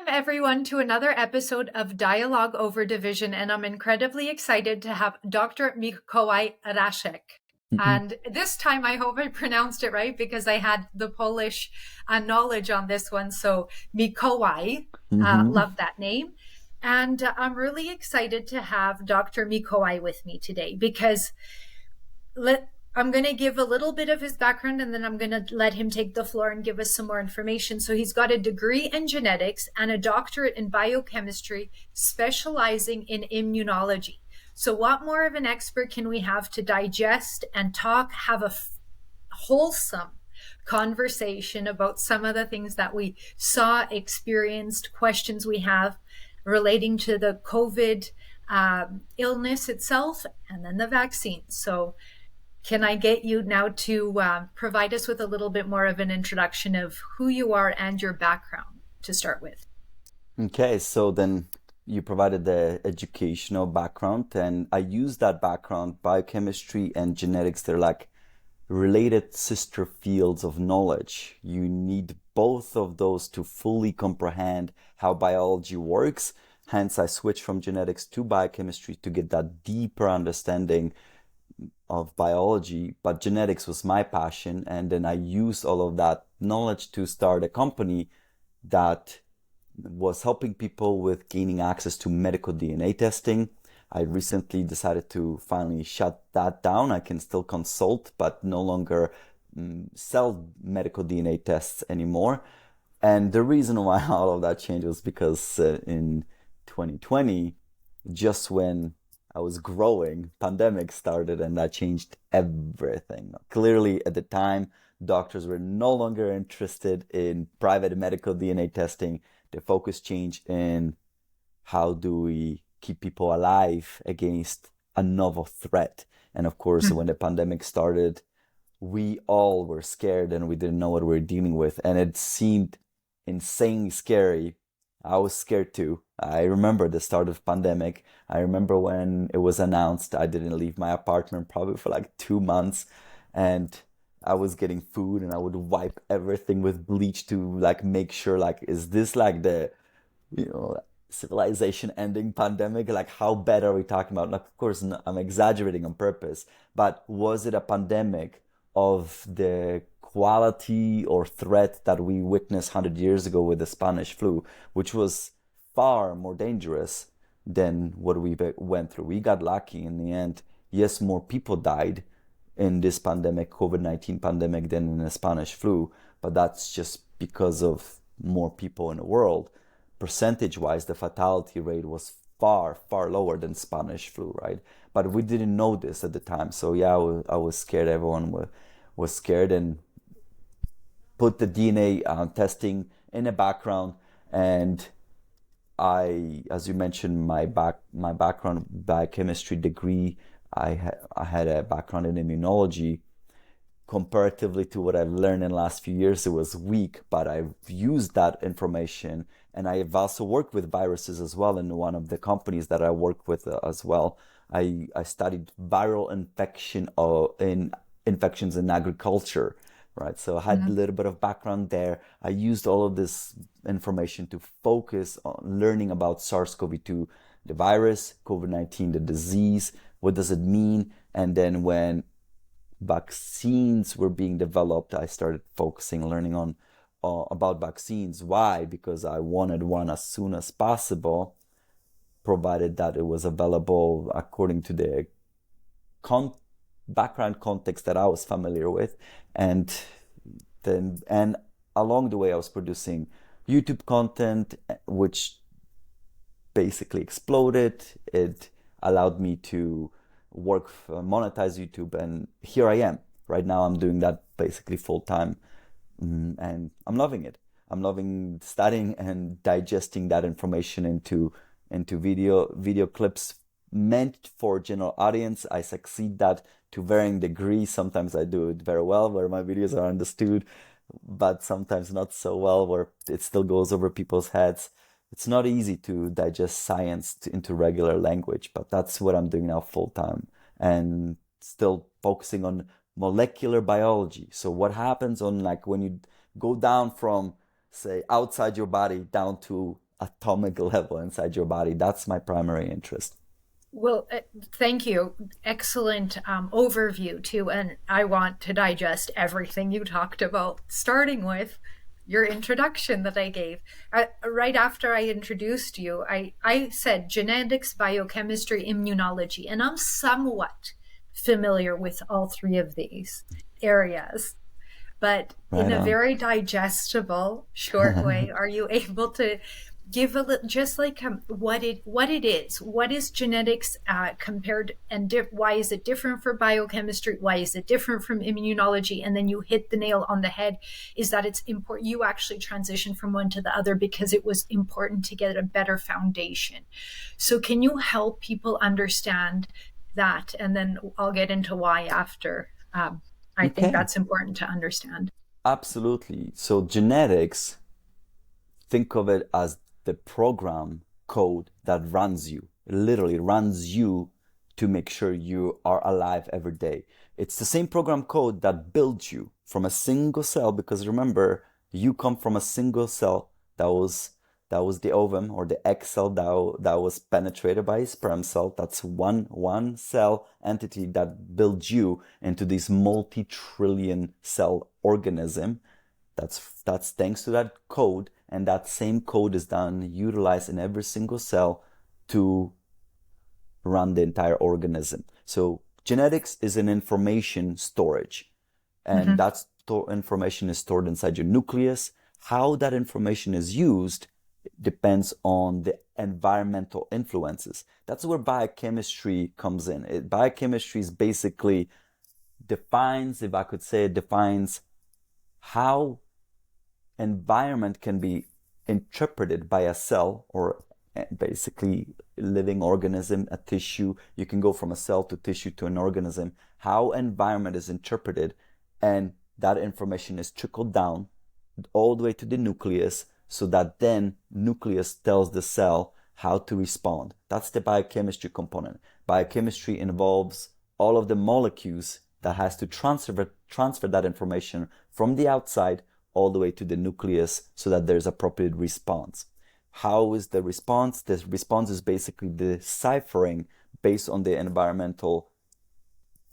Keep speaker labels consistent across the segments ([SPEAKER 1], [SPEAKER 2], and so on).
[SPEAKER 1] everyone, to another episode of Dialogue Over Division, and I'm incredibly excited to have Dr. Mikolaj Raszek. And this time, I hope I pronounced it right because I had the Polish knowledge on this one. So Mikolaj, love that name. And I'm really excited to have Dr. Mikolaj with me today because I'm going to give a little bit of his background and then I'm going to let him take the floor and give us some more information. So he's got a degree in genetics and a doctorate in biochemistry, specializing in immunology. So what more of an expert can we have to digest and have a wholesome conversation about some of the things that we saw, experienced, questions we have relating to the COVID illness itself and then the vaccine. So can I get you now to provide us with a little bit more of an introduction of who you are and your background to start with?
[SPEAKER 2] Okay, so then you provided the educational background, and I use that background. Biochemistry and genetics, they're like related sister fields of knowledge. You need both of those to fully comprehend how biology works. Hence, I switched from genetics to biochemistry to get that deeper understanding of biology, but genetics was my passion, and then I used all of that knowledge to start a company that was helping people with gaining access to medical DNA testing. I recently decided to finally shut that down. I can still consult, but no longer sell medical DNA tests anymore. And the reason why all of that changed was because in 2020, just when I was growing, pandemic started, and that changed everything. Clearly, at the time, doctors were no longer interested in private medical DNA testing. The focus changed in how do we keep people alive against a novel threat. And of course, when the pandemic started, we all were scared and we didn't know what we were dealing with. And it seemed insanely scary. I was scared too. I remember the start of pandemic. I remember when it was announced, I didn't leave my apartment probably for like 2 months, and I was getting food and I would wipe everything with bleach to like make sure, like, is this like the, civilization ending pandemic? Like, how bad are we talking about? Like, of course, I'm exaggerating on purpose, but was it a pandemic of the quality or threat that we witnessed 100 years ago with the Spanish flu, which was far more dangerous than what we went through? We got lucky in the end. Yes, more people died in this pandemic, COVID-19 pandemic, than in the Spanish flu, but that's just because of more people in the world. Percentage-wise, the fatality rate was far, far lower than Spanish flu, right? But we didn't know this at the time. So yeah, I was scared. Everyone was scared, and put the DNA testing in the background. And I, as you mentioned, my background, biochemistry degree, I had a background in immunology. Comparatively to what I've learned in the last few years, it was weak, but I've used that information. And I've also worked with viruses as well in one of the companies that I work with as well. I studied viral infections in agriculture, right? So I had a little bit of background there. I used all of this information to focus on learning about SARS-CoV-2, the virus, COVID-19, the disease, what does it mean? And then when vaccines were being developed, I started focusing, learning on about vaccines. Why? Because I wanted one as soon as possible, provided that it was available according to the background context that I was familiar with. And along the way, I was producing YouTube content, which basically exploded. It allowed me to monetize YouTube, and here I am. Right now, I'm doing that basically full time, and I'm loving it. I'm loving studying and digesting that information into video clips meant for general audience. I succeed that to varying degrees. Sometimes I do it very well, where my videos are understood, but sometimes not so well, where it still goes over people's heads. It's not easy to digest science into regular language, but that's what I'm doing now full time, and still focusing on molecular biology. So what happens on, like, when you go down from, say, outside your body down to atomic level inside your body. That's my primary interest.
[SPEAKER 1] Well, thank you. Excellent overview too. And I want to digest everything you talked about, starting with your introduction that I gave. Right after I introduced you, I said genetics, biochemistry, immunology, and I'm somewhat familiar with all three of these areas. But in
[SPEAKER 2] Right
[SPEAKER 1] a
[SPEAKER 2] on.
[SPEAKER 1] very digestible, short way, are you able to give a little, just like what it is? What is genetics compared, and why is it different for biochemistry? Why is it different from immunology? And then you hit the nail on the head, is that it's important. You actually transition from one to the other because it was important to get a better foundation. So can you help people understand that? And then I'll get into why after. I think
[SPEAKER 2] Okay,
[SPEAKER 1] that's important to understand.
[SPEAKER 2] absolutely. So genetics, think of it as the program code that runs you. It literally runs you to make sure you are alive every day. It's the same program code that builds you from a single cell, because remember, you come from a single cell that was the ovum or the egg cell that was penetrated by a sperm cell. That's one cell entity that builds you into this multi-trillion cell organism. That's thanks to that code, and that same code is then utilized in every single cell to run the entire organism. So genetics is an information storage, and
[SPEAKER 1] Mm-hmm.
[SPEAKER 2] that information is stored inside your nucleus. How that information is used depends on the environmental influences. That's where biochemistry comes in. Biochemistry is basically defines, if I could say, it defines how environment can be interpreted by a cell, or basically living organism, a tissue. You can go from a cell to tissue to an organism. How environment is interpreted, and that information is trickled down all the way to the nucleus, so that then nucleus tells the cell how to respond. That's the biochemistry component. Biochemistry involves all of the molecules that has to transfer that information from the outside all the way to the nucleus, so that there's appropriate response. How is the response? The response is basically deciphering based on the environmental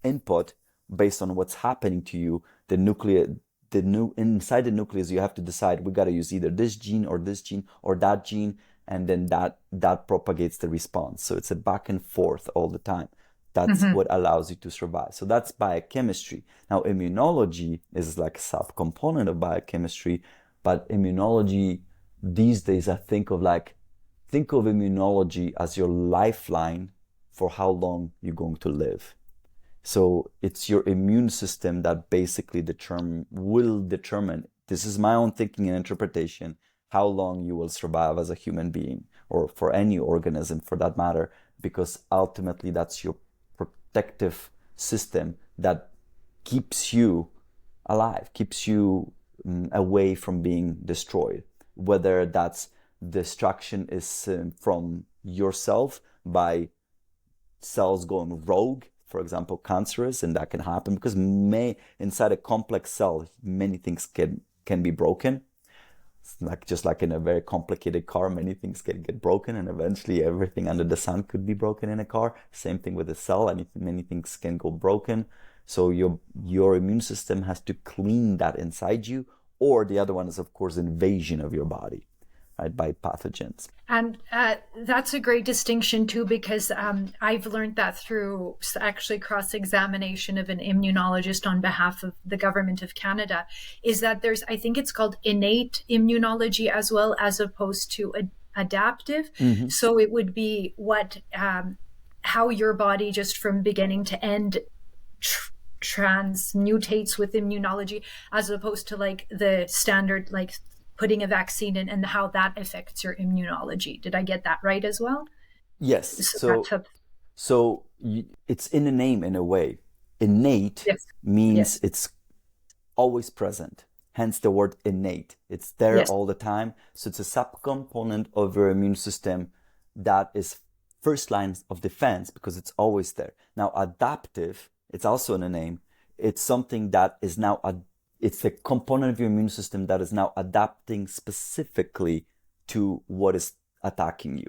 [SPEAKER 2] input, based on what's happening to you. The nucleus, inside the nucleus, you have to decide, we got to use either this gene or that gene, and then that propagates the response. So it's a back and forth all the time. That's
[SPEAKER 1] Mm-hmm.
[SPEAKER 2] what allows you to survive. So that's biochemistry. Now, immunology is like a subcomponent of biochemistry, but immunology these days, I think of immunology as your lifeline for how long you're going to live. So it's your immune system that basically will determine, this is my own thinking and interpretation, how long you will survive as a human being, or for any organism for that matter, because ultimately that's your protective system that keeps you alive, keeps you away from being destroyed. Whether that's destruction is from yourself by cells going rogue, for example, cancerous, and that can happen because inside a complex cell, many things can be broken. It's just like in a very complicated car, many things can get broken, and eventually everything under the sun could be broken in a car. Same thing with a cell, many things can go broken. So your immune system has to clean that inside you, or the other one is, of course, invasion of your body, right, by pathogens.
[SPEAKER 1] And that's a great distinction too, because I've learned that through actually cross-examination of an immunologist on behalf of the government of Canada, is that I think it's called innate immunology as well, as opposed to adaptive.
[SPEAKER 2] Mm-hmm.
[SPEAKER 1] So it would be how your body just from beginning to end transmutates with immunology, as opposed to like the standard, like putting a vaccine in, and how that affects your immunology. Did I get that right as well?
[SPEAKER 2] Yes.
[SPEAKER 1] So
[SPEAKER 2] So it's in a name in a way. Innate
[SPEAKER 1] yes,
[SPEAKER 2] means
[SPEAKER 1] yes,
[SPEAKER 2] it's always present. Hence the word innate. It's there
[SPEAKER 1] yes.
[SPEAKER 2] all the time. So it's a subcomponent of your immune system that is first line of defense because it's always there. Now, adaptive, it's also in a name. It's something that is now, it's a component of your immune system that is now adapting specifically to what is attacking you.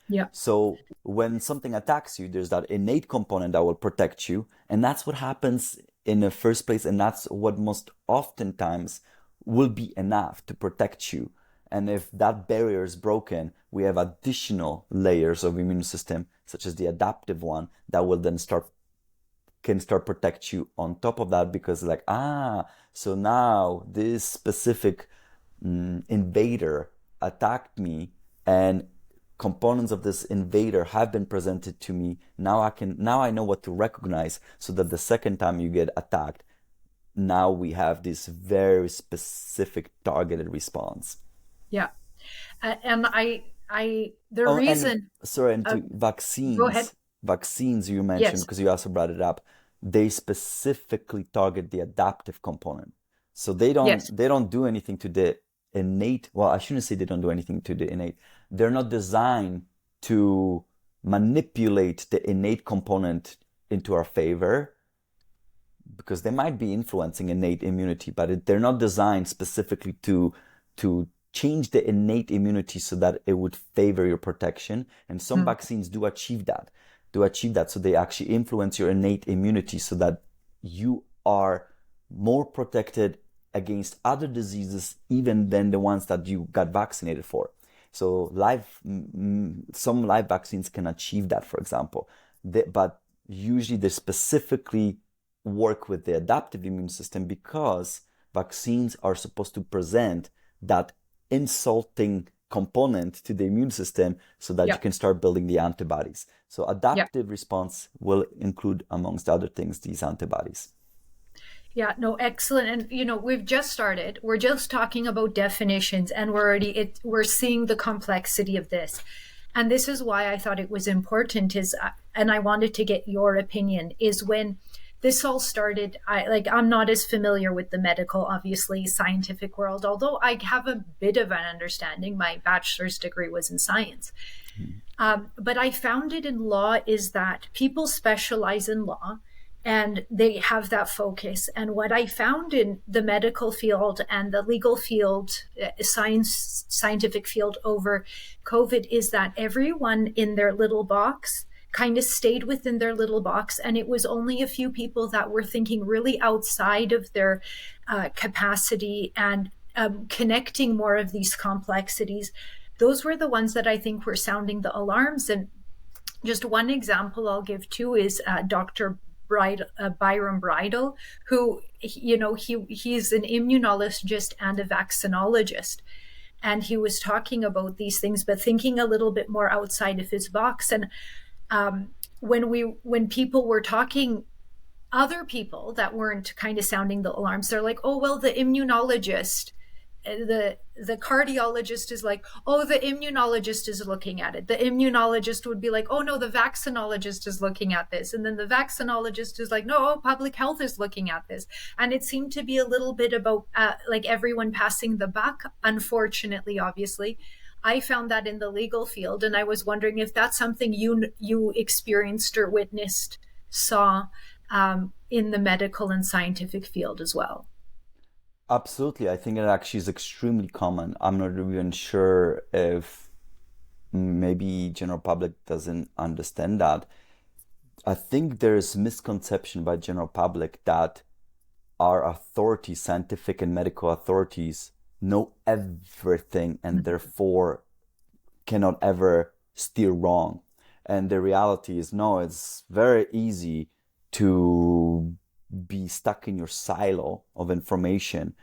[SPEAKER 1] Yeah.
[SPEAKER 2] So when something attacks you, there's that innate component that will protect you. And that's what happens in the first place. And that's what most oftentimes will be enough to protect you. And if that barrier is broken, we have additional layers of immune system, such as the adaptive one, that will then can start protect you on top of that, because like, so now this specific invader attacked me, and components of this invader have been presented to me. Now I know what to recognize, so that the second time you get attacked, now we have this very specific targeted response.
[SPEAKER 1] Yeah. And the
[SPEAKER 2] Oh, and
[SPEAKER 1] reason,
[SPEAKER 2] sorry, and
[SPEAKER 1] uh,
[SPEAKER 2] to
[SPEAKER 1] go ahead.
[SPEAKER 2] vaccines you mentioned,
[SPEAKER 1] Yes.
[SPEAKER 2] because you also brought it up, they specifically target the adaptive component. So
[SPEAKER 1] Yes.
[SPEAKER 2] they don't do anything to the innate. Well, I shouldn't say they don't do anything to the innate. They're not designed to manipulate the innate component into our favor, because they might be influencing innate immunity, but they're not designed specifically to change the innate immunity so that it would favor your protection. And some
[SPEAKER 1] Mm.
[SPEAKER 2] vaccines do achieve that. So they actually influence your innate immunity so that you are more protected against other diseases even than the ones that you got vaccinated for. So some live vaccines can achieve that, for example. But usually they specifically work with the adaptive immune system, because vaccines are supposed to present that insulting component to the immune system so that you
[SPEAKER 1] Yeah.
[SPEAKER 2] can start building the antibodies. So
[SPEAKER 1] Yeah.
[SPEAKER 2] adaptive response will include, amongst other things, these antibodies.
[SPEAKER 1] Yeah, no, excellent. And we've just started. We're just talking about definitions, and we're seeing the complexity of this. And this is why I thought it was important and I wanted to get your opinion, is when this all started. I'm not as familiar with the medical, obviously, scientific world, although I have a bit of an understanding. My bachelor's degree was in science. But I found it in law is that people specialize in law and they have that focus. And what I found in the medical field and the legal field, scientific field over COVID, is that everyone in their little box kind of stayed within their little box. And it was only a few people that were thinking really outside of their capacity and connecting more of these complexities. Those were the ones that I think were sounding the alarms. And just one example I'll give too is Dr. Byron Bridle, who, he's an immunologist and a vaccinologist. And he was talking about these things, but thinking a little bit more outside of his box. And when people were talking, other people that weren't kind of sounding the alarms, they're like, oh, well, the immunologist, the cardiologist is like, oh, the immunologist is looking at it. The immunologist would be like, oh no, the vaccinologist is looking at this. And then the vaccinologist is like, no, public health is looking at this. And it seemed to be a little bit about like everyone passing the buck. Unfortunately, obviously, I found that in the legal field, and I was wondering if that's something you experienced or witnessed, saw in the medical and scientific field as well.
[SPEAKER 2] Absolutely. I think it actually is extremely common. I'm not even sure if maybe general public doesn't understand that. I think there is misconception by general public that our authorities, scientific and medical authorities, know everything and therefore cannot ever steer wrong. And the reality is, no, it's very easy to be stuck in your silo of information.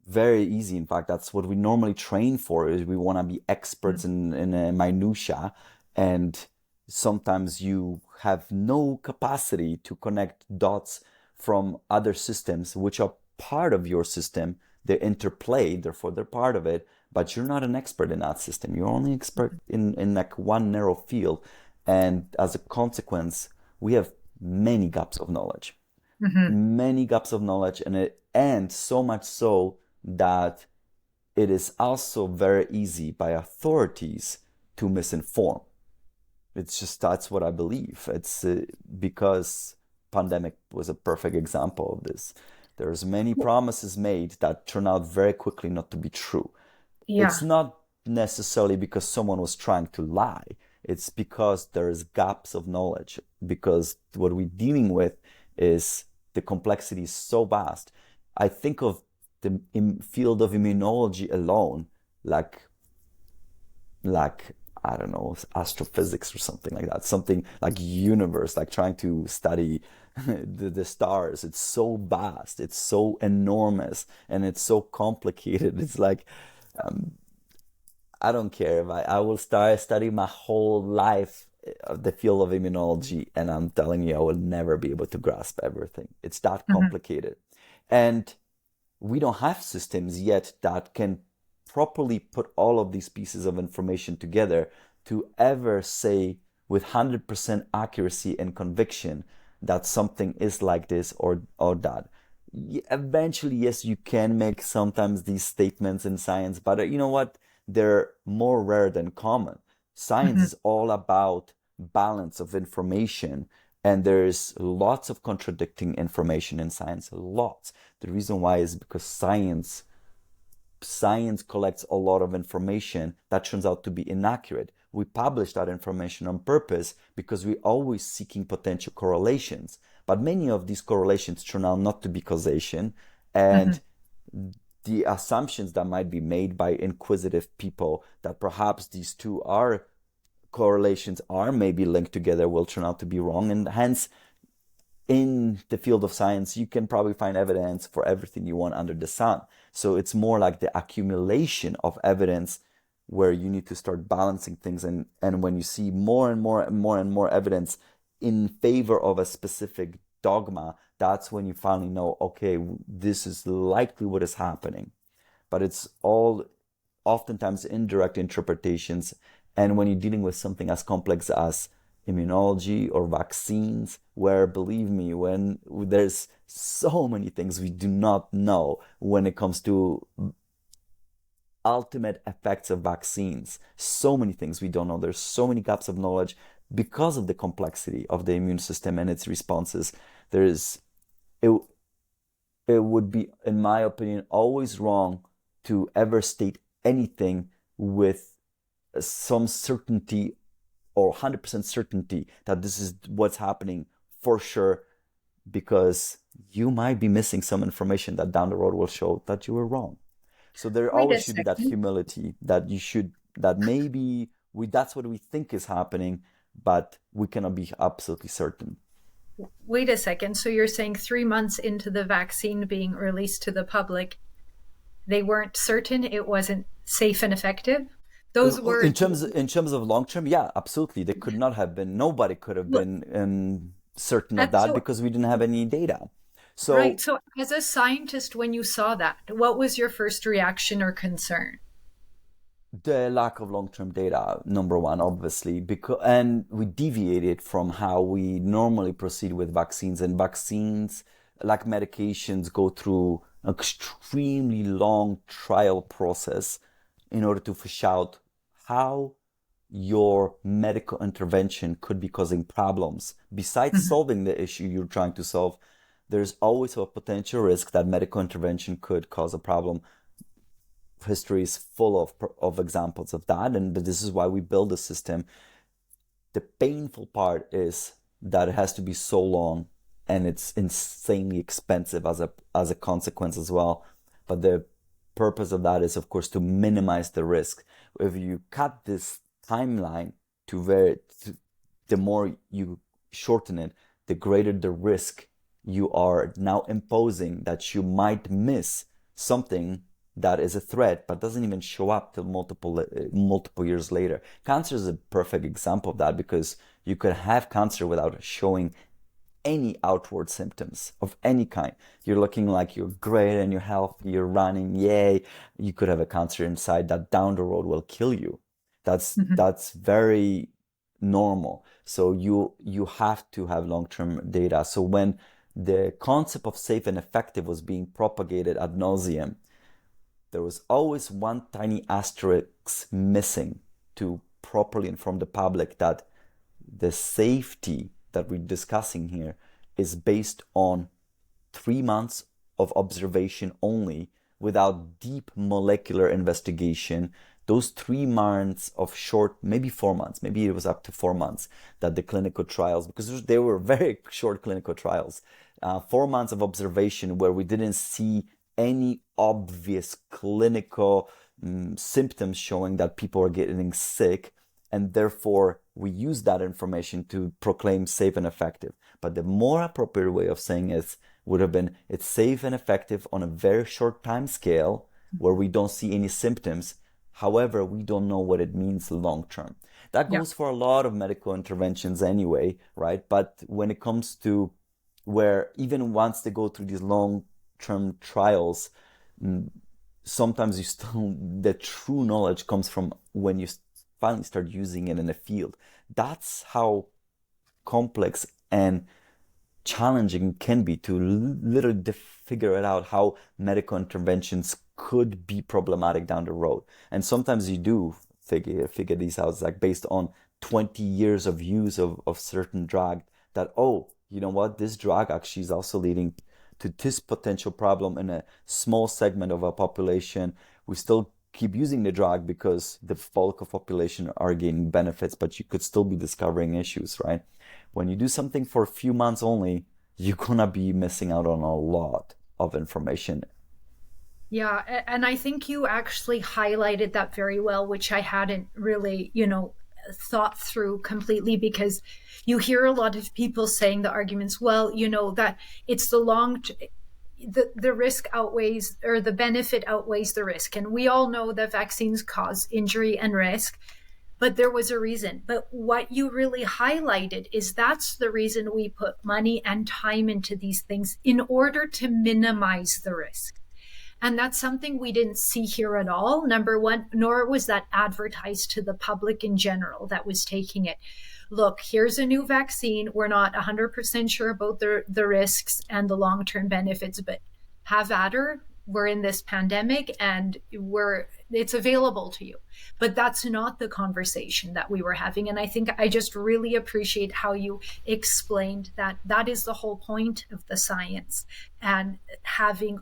[SPEAKER 2] Very easy. In fact, that's what we normally train for, is we want to be experts in a minutia. And sometimes you have no capacity to connect dots from other systems, which are part of your system. They interplay, therefore they're part of it, but you're not an expert in that system. You're only expert in like one narrow field. And as a consequence, we have many gaps of knowledge. Many gaps of knowledge, and so much so that it is also very easy by authorities to misinform. It's just, that's what I believe. It's because pandemic was a perfect example of this. There's many promises made that turn out very quickly not to be true.
[SPEAKER 1] Yeah.
[SPEAKER 2] It's not necessarily because someone was trying to lie. It's because there's gaps of knowledge, because what we're dealing with is the complexity is so vast. I think of the field of immunology alone like I don't know, astrophysics or something like that, something like universe, like trying to study the stars. It's so vast, it's so enormous, and it's so complicated. It's like I don't care if I will start studying my whole life of the field of immunology, and I'm telling you, I will never be able to grasp everything. It's that
[SPEAKER 1] Mhm.
[SPEAKER 2] complicated. And we don't have systems yet that can properly put all of these pieces of information together to ever say with 100% accuracy and conviction that something is like this or that. Eventually, yes, you can make sometimes these statements in science, but you know what? They're more rare than common. Science
[SPEAKER 1] Mhm.
[SPEAKER 2] is all about balance of information, and there's lots of contradicting information in science, lots. The reason why is because science collects a lot of information that turns out to be inaccurate. We publish that information on purpose because we're always seeking potential correlations. But many of these correlations turn out not to be causation, and
[SPEAKER 1] Mhm.
[SPEAKER 2] the assumptions that might be made by inquisitive people that perhaps these two are correlations are maybe linked together will turn out to be wrong, and hence in the field of science, you can probably find evidence for everything you want under the sun. So it's more like the accumulation of evidence where you need to start balancing things. And when you see more and more and more and more evidence in favor of a specific dogma, that's when you finally know, okay, this is likely what is happening. But it's all oftentimes indirect interpretations. And when you're dealing with something as complex as immunology or vaccines, where believe me, when there's so many things we do not know when it comes to ultimate effects of vaccines, so many things we don't know. There's so many gaps of knowledge because of the complexity of the immune system and its responses. There's it, it would be, in my opinion, always wrong to ever state anything with some certainty or 100% certainty that this is what's happening for sure, because you might be missing some information that down the road will show that you were wrong. So there
[SPEAKER 1] Wait a
[SPEAKER 2] always should be that
[SPEAKER 1] second.
[SPEAKER 2] humility that you should, that maybe that's what we think is happening, but we cannot be absolutely certain.
[SPEAKER 1] Wait a second. So you're saying 3 months into the vaccine being released to the public, they weren't certain it wasn't safe and effective? Those
[SPEAKER 2] In
[SPEAKER 1] words.
[SPEAKER 2] terms of long term, yeah, absolutely. They could not have been. Nobody could have
[SPEAKER 1] Look,
[SPEAKER 2] been certain of
[SPEAKER 1] and
[SPEAKER 2] that
[SPEAKER 1] so,
[SPEAKER 2] because we didn't have any data.
[SPEAKER 1] right.
[SPEAKER 2] So
[SPEAKER 1] So, as a scientist, when you saw that, what was your first reaction or concern?
[SPEAKER 2] the lack of long term data, number one, obviously, because and we deviated from how we normally proceed with vaccines. And vaccines, like medications, go through an extremely long trial process in order to fish out how your medical intervention could be causing problems. Besides
[SPEAKER 1] Mhm.
[SPEAKER 2] solving the issue you're trying to solve, there's always a potential risk that medical intervention could cause a problem. History is full of examples of that, and this is why we build a system. The painful part is that it has to be so long, and it's insanely expensive as a consequence as well. But the purpose of that is, of course, to minimize the risk. If you cut this timeline to the more you shorten it, the greater the risk you are now imposing that you might miss something that is a threat but doesn't even show up till multiple years later. Cancer is a perfect example of that, because you could have cancer without showing any outward symptoms of any kind. You're looking like you're great and you're healthy, you're running, yay. You could have a cancer inside that down the road will kill you.
[SPEAKER 1] Mhm.
[SPEAKER 2] That's very normal. So you have to have long-term data. So when the concept of safe and effective was being propagated ad nauseum, there was always one tiny asterisk missing to properly inform the public that the safety that we're discussing here is based on 3 months of observation only, without deep molecular investigation, those 3 months of short, maybe 4 months, maybe it was up to 4 months that the clinical trials, because they were very short clinical trials, 4 months of observation where we didn't see any obvious clinical symptoms showing that people are getting sick, and therefore we use that information to proclaim safe and effective. But the more appropriate way of saying it would have been it's safe and effective on a very short time scale where we don't see any symptoms. However, we don't know what it means long term. That goes for a lot of medical interventions anyway, right? But when it comes to where even once they go through these long-term trials, sometimes you still, the true knowledge comes from when you finally start using it in the field. That's how complex and challenging it can be to literally figure it out, how medical interventions could be problematic down the road. And sometimes you do figure these out, like based on 20 years of use of certain drug, that, oh, you know what, this drug actually is also leading to this potential problem in a small segment of our population. We still keep using the drug because the bulk of population are gaining benefits, but you could still be discovering issues, right? When you do something for a few months only, you're gonna be missing out on a lot of information.
[SPEAKER 1] Yeah, and I think you actually highlighted that very well, which I hadn't really, thought through completely, because you hear a lot of people saying the arguments, well, that it's the risk outweighs, or the benefit outweighs the risk. And we all know that vaccines cause injury and risk, but there was a reason. But what you really highlighted is that's the reason we put money and time into these things, in order to minimize the risk. And that's something we didn't see here at all, number one, nor was that advertised to the public in general that was taking it. Look, here's a new vaccine. We're not 100% sure about the risks and the long-term benefits, but have at her. We're in this pandemic and it's available to you. But that's not the conversation that we were having. And I think I just really appreciate how you explained that that is the whole point of the science, and having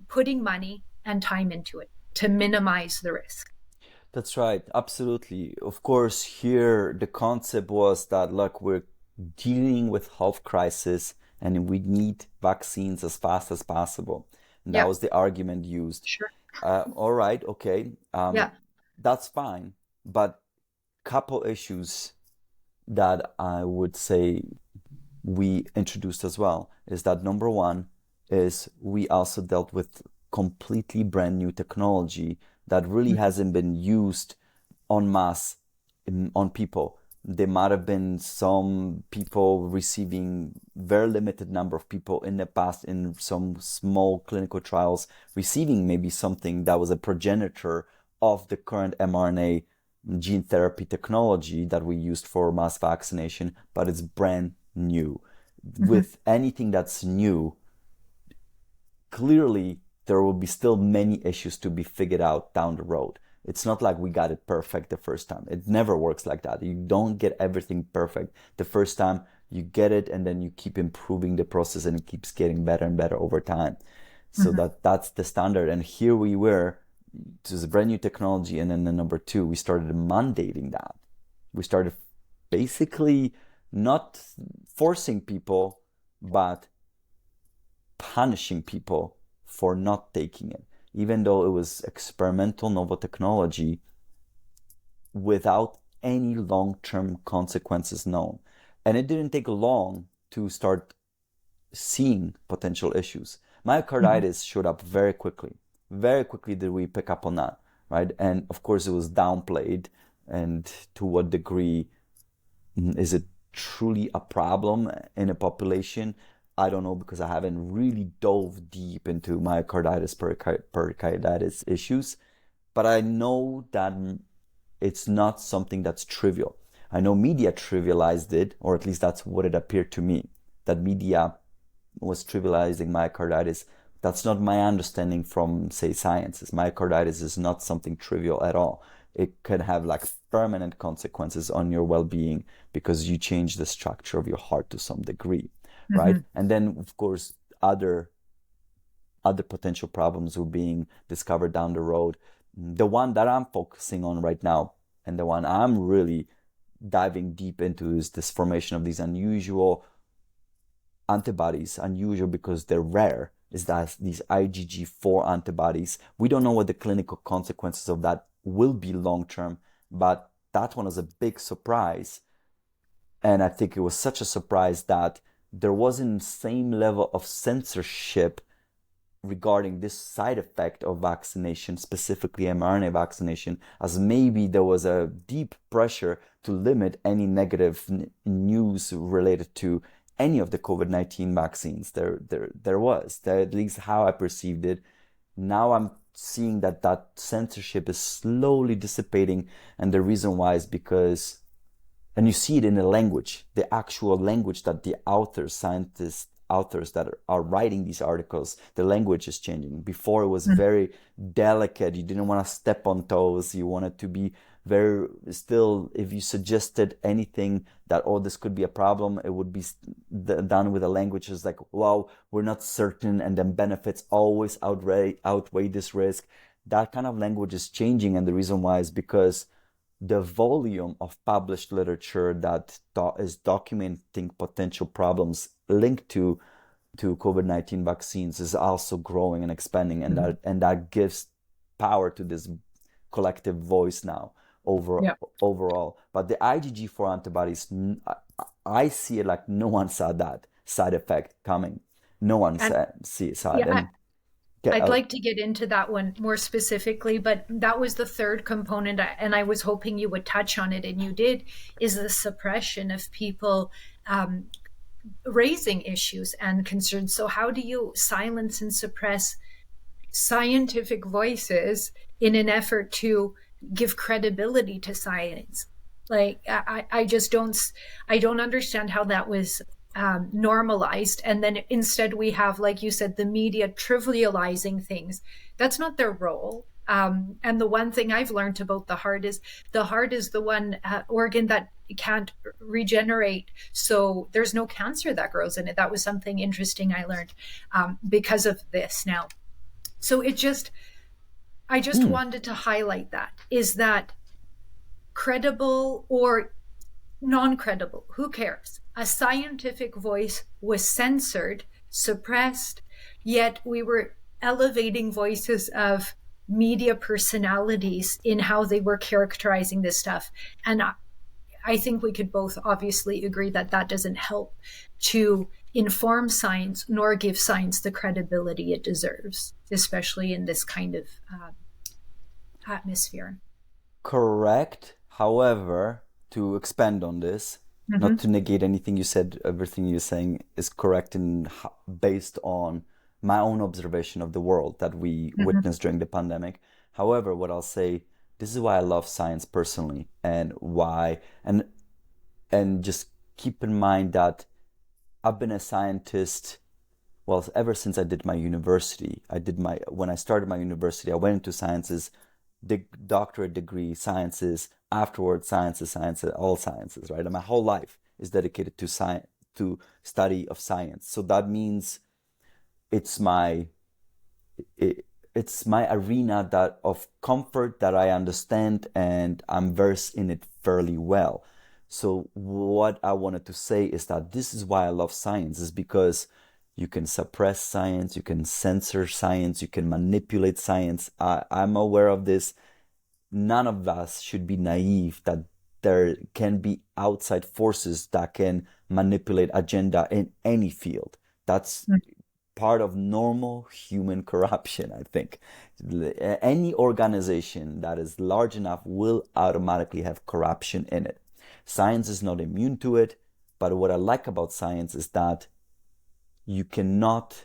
[SPEAKER 1] putting money and time into it to minimize the risk.
[SPEAKER 2] That's right, absolutely. Of course, here the concept was that, look, we're dealing with health crisis and we need vaccines as fast as possible. And that was the argument used.
[SPEAKER 1] Sure.
[SPEAKER 2] All right, okay,
[SPEAKER 1] Yeah.
[SPEAKER 2] that's fine. But couple issues that I would say we introduced as well is that number one is we also dealt with completely brand new technology that really hasn't been used en masse on people. There might have been some people receiving very limited number of people in the past in some small clinical trials receiving maybe something that was a progenitor of the current mRNA gene therapy technology that we used for mass vaccination, but it's brand new. With anything that's new, clearly there will be still many issues to be figured out down the road. It's not like we got it perfect the first time. It never works like that. You don't get everything perfect the first time. You get it and then you keep improving the process and it keeps getting better and better over time. So that's the standard. And here we were, this is a brand new technology. And then the number two, we started mandating that. We started basically not forcing people, but punishing people for not taking it, even though it was experimental novel technology without any long-term consequences known. And it didn't take long to start seeing potential issues. Myocarditis showed up very quickly. Very quickly did we pick up on that, right? And of course it was downplayed. And to what degree is it truly a problem in a population? I don't know, because I haven't really dove deep into myocarditis, pericarditis issues, but I know that it's not something that's trivial. I know media trivialized it, or at least that's what it appeared to me, that media was trivializing myocarditis. That's not my understanding from, say, sciences. Myocarditis is not something trivial at all. It can have like permanent consequences on your well-being because you change the structure of your heart to some degree. Right? And then, of course, other potential problems were being discovered down the road. The one that I'm focusing on right now, and the one I'm really diving deep into, is this formation of these unusual antibodies. Unusual because they're rare, is that these IgG4 antibodies. We don't know what the clinical consequences of that will be long term, but that one was a big surprise. And I think it was such a surprise that there wasn't the same level of censorship regarding this side effect of vaccination, specifically mRNA vaccination, as maybe there was a deep pressure to limit any negative news related to any of the COVID-19 vaccines. There was, at least how I perceived it. Now I'm seeing that censorship is slowly dissipating, and the reason why is because, and you see it in the language, the actual language that the authors, scientists, authors that are writing these articles, the language is changing. Before it was very delicate. You didn't want to step on toes. You wanted to be very still. If you suggested anything that, oh, this could be a problem, it would be done with a language is like, wow, we're not certain, and then benefits always outweigh this risk. That kind of language is changing, and the reason why is because the volume of published literature that is documenting potential problems linked to COVID-19 vaccines is also growing and expanding, and that gives power to this collective voice now overall. But the IgG4 antibodies, I see it like no one saw that side effect coming. No one saw it.
[SPEAKER 1] I'd like to get into that one more specifically, but that was the third component, and I was hoping you would touch on it, and you did, is the suppression of people raising issues and concerns. So how do you silence and suppress scientific voices in an effort to give credibility to science? Like, I just don't understand how that was normalized, and then instead we have, like you said, the media trivializing things. That's not their role. And the one thing I've learned about the heart is the one organ that can't regenerate, so there's no cancer that grows in it. That was something interesting I learned because of this now. So I just wanted to highlight that. Is that credible or non-credible? Who cares? A scientific voice was censored, suppressed, yet we were elevating voices of media personalities in how they were characterizing this stuff. And I think we could both obviously agree that that doesn't help to inform science nor give science the credibility it deserves, especially in this kind of atmosphere.
[SPEAKER 2] Correct. However, to expand on this, not to negate anything you said, everything you're saying is correct and based on my own observation of the world that we witnessed during the pandemic. However, what I'll say, this is why I love science personally, and why, and just keep in mind that I've been a scientist, well, ever since I did my university. When I started my university, I went into sciences, the doctorate degree, sciences, afterwards sciences, all sciences, right? And my whole life is dedicated to science, to study of science. So that means it's my arena that of comfort that I understand, and I'm versed in it fairly well. So what I wanted to say is that this is why I love science, is because you can suppress science, you can censor science, you can manipulate science. I'm aware of this. None of us should be naive that there can be outside forces that can manipulate agenda in any field. That's part of normal human corruption, I think. Any organization that is large enough will automatically have corruption in it. Science is not immune to it, but what I like about science is that you cannot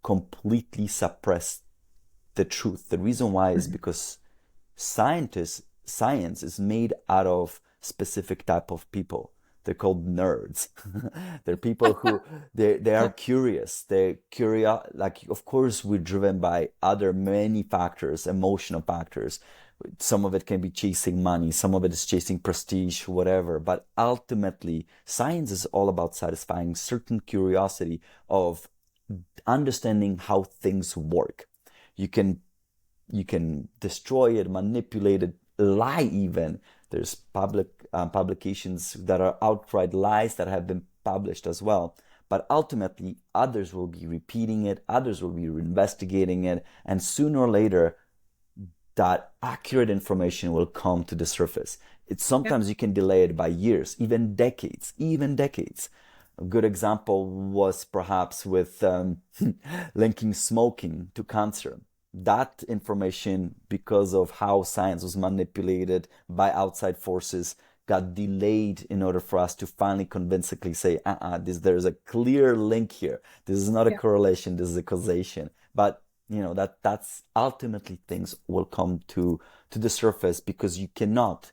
[SPEAKER 2] completely suppress the truth. The reason why is because science is made out of specific type of people. They're called nerds. They're people who they are curious. Like, of course, we're driven by other many factors, emotional factors. Some of it can be chasing money, some of it is chasing prestige, whatever. But ultimately, science is all about satisfying certain curiosity of understanding how things work. You can you can destroy it, manipulate it, lie even. There's publications that are outright lies that have been published as well. But ultimately, others will be repeating it, others will be investigating it, and sooner or later, that accurate information will come to the surface. Sometimes you can delay it by years, even decades, A good example was perhaps with linking smoking to cancer. That information, because of how science was manipulated by outside forces, got delayed in order for us to finally convincingly say, there's a clear link here. This is not a correlation, this is a causation. But that's ultimately things will come to the surface because you cannot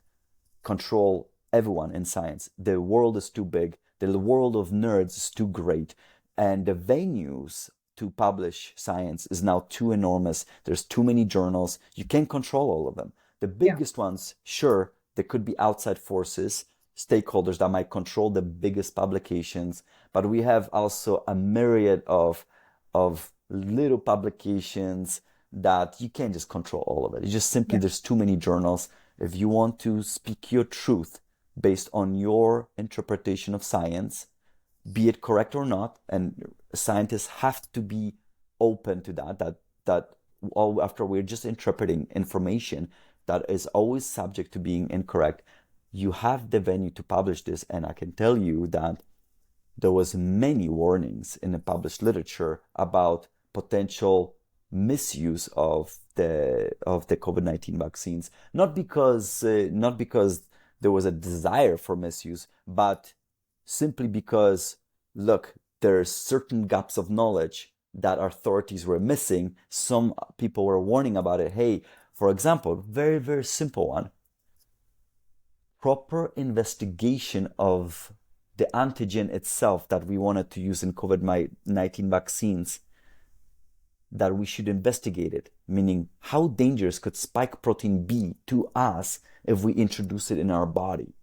[SPEAKER 2] control everyone in science. The world is too big. The world of nerds is too great. And the venues to publish science is now too enormous. There's too many journals. You can't control all of them. The biggest ones, sure, there could be outside forces, stakeholders that might control the biggest publications, but we have also a myriad of little publications that you can't just control all of it. It's just simply there's too many journals. If you want to speak your truth based on your interpretation of science, be it correct or not, and scientists have to be open to that after we're just interpreting information that is always subject to being incorrect, you have the venue to publish this. And I can tell you that there was many warnings in the published literature about potential misuse of the COVID-19 vaccines, not because there was a desire for misuse, but simply because, look, there are certain gaps of knowledge that authorities were missing. Some people were warning about it. Hey, for example, very, very simple one, proper investigation of the antigen itself that we wanted to use in COVID-19 vaccines, that we should investigate it, meaning how dangerous could spike protein be to us if we introduce it in our body.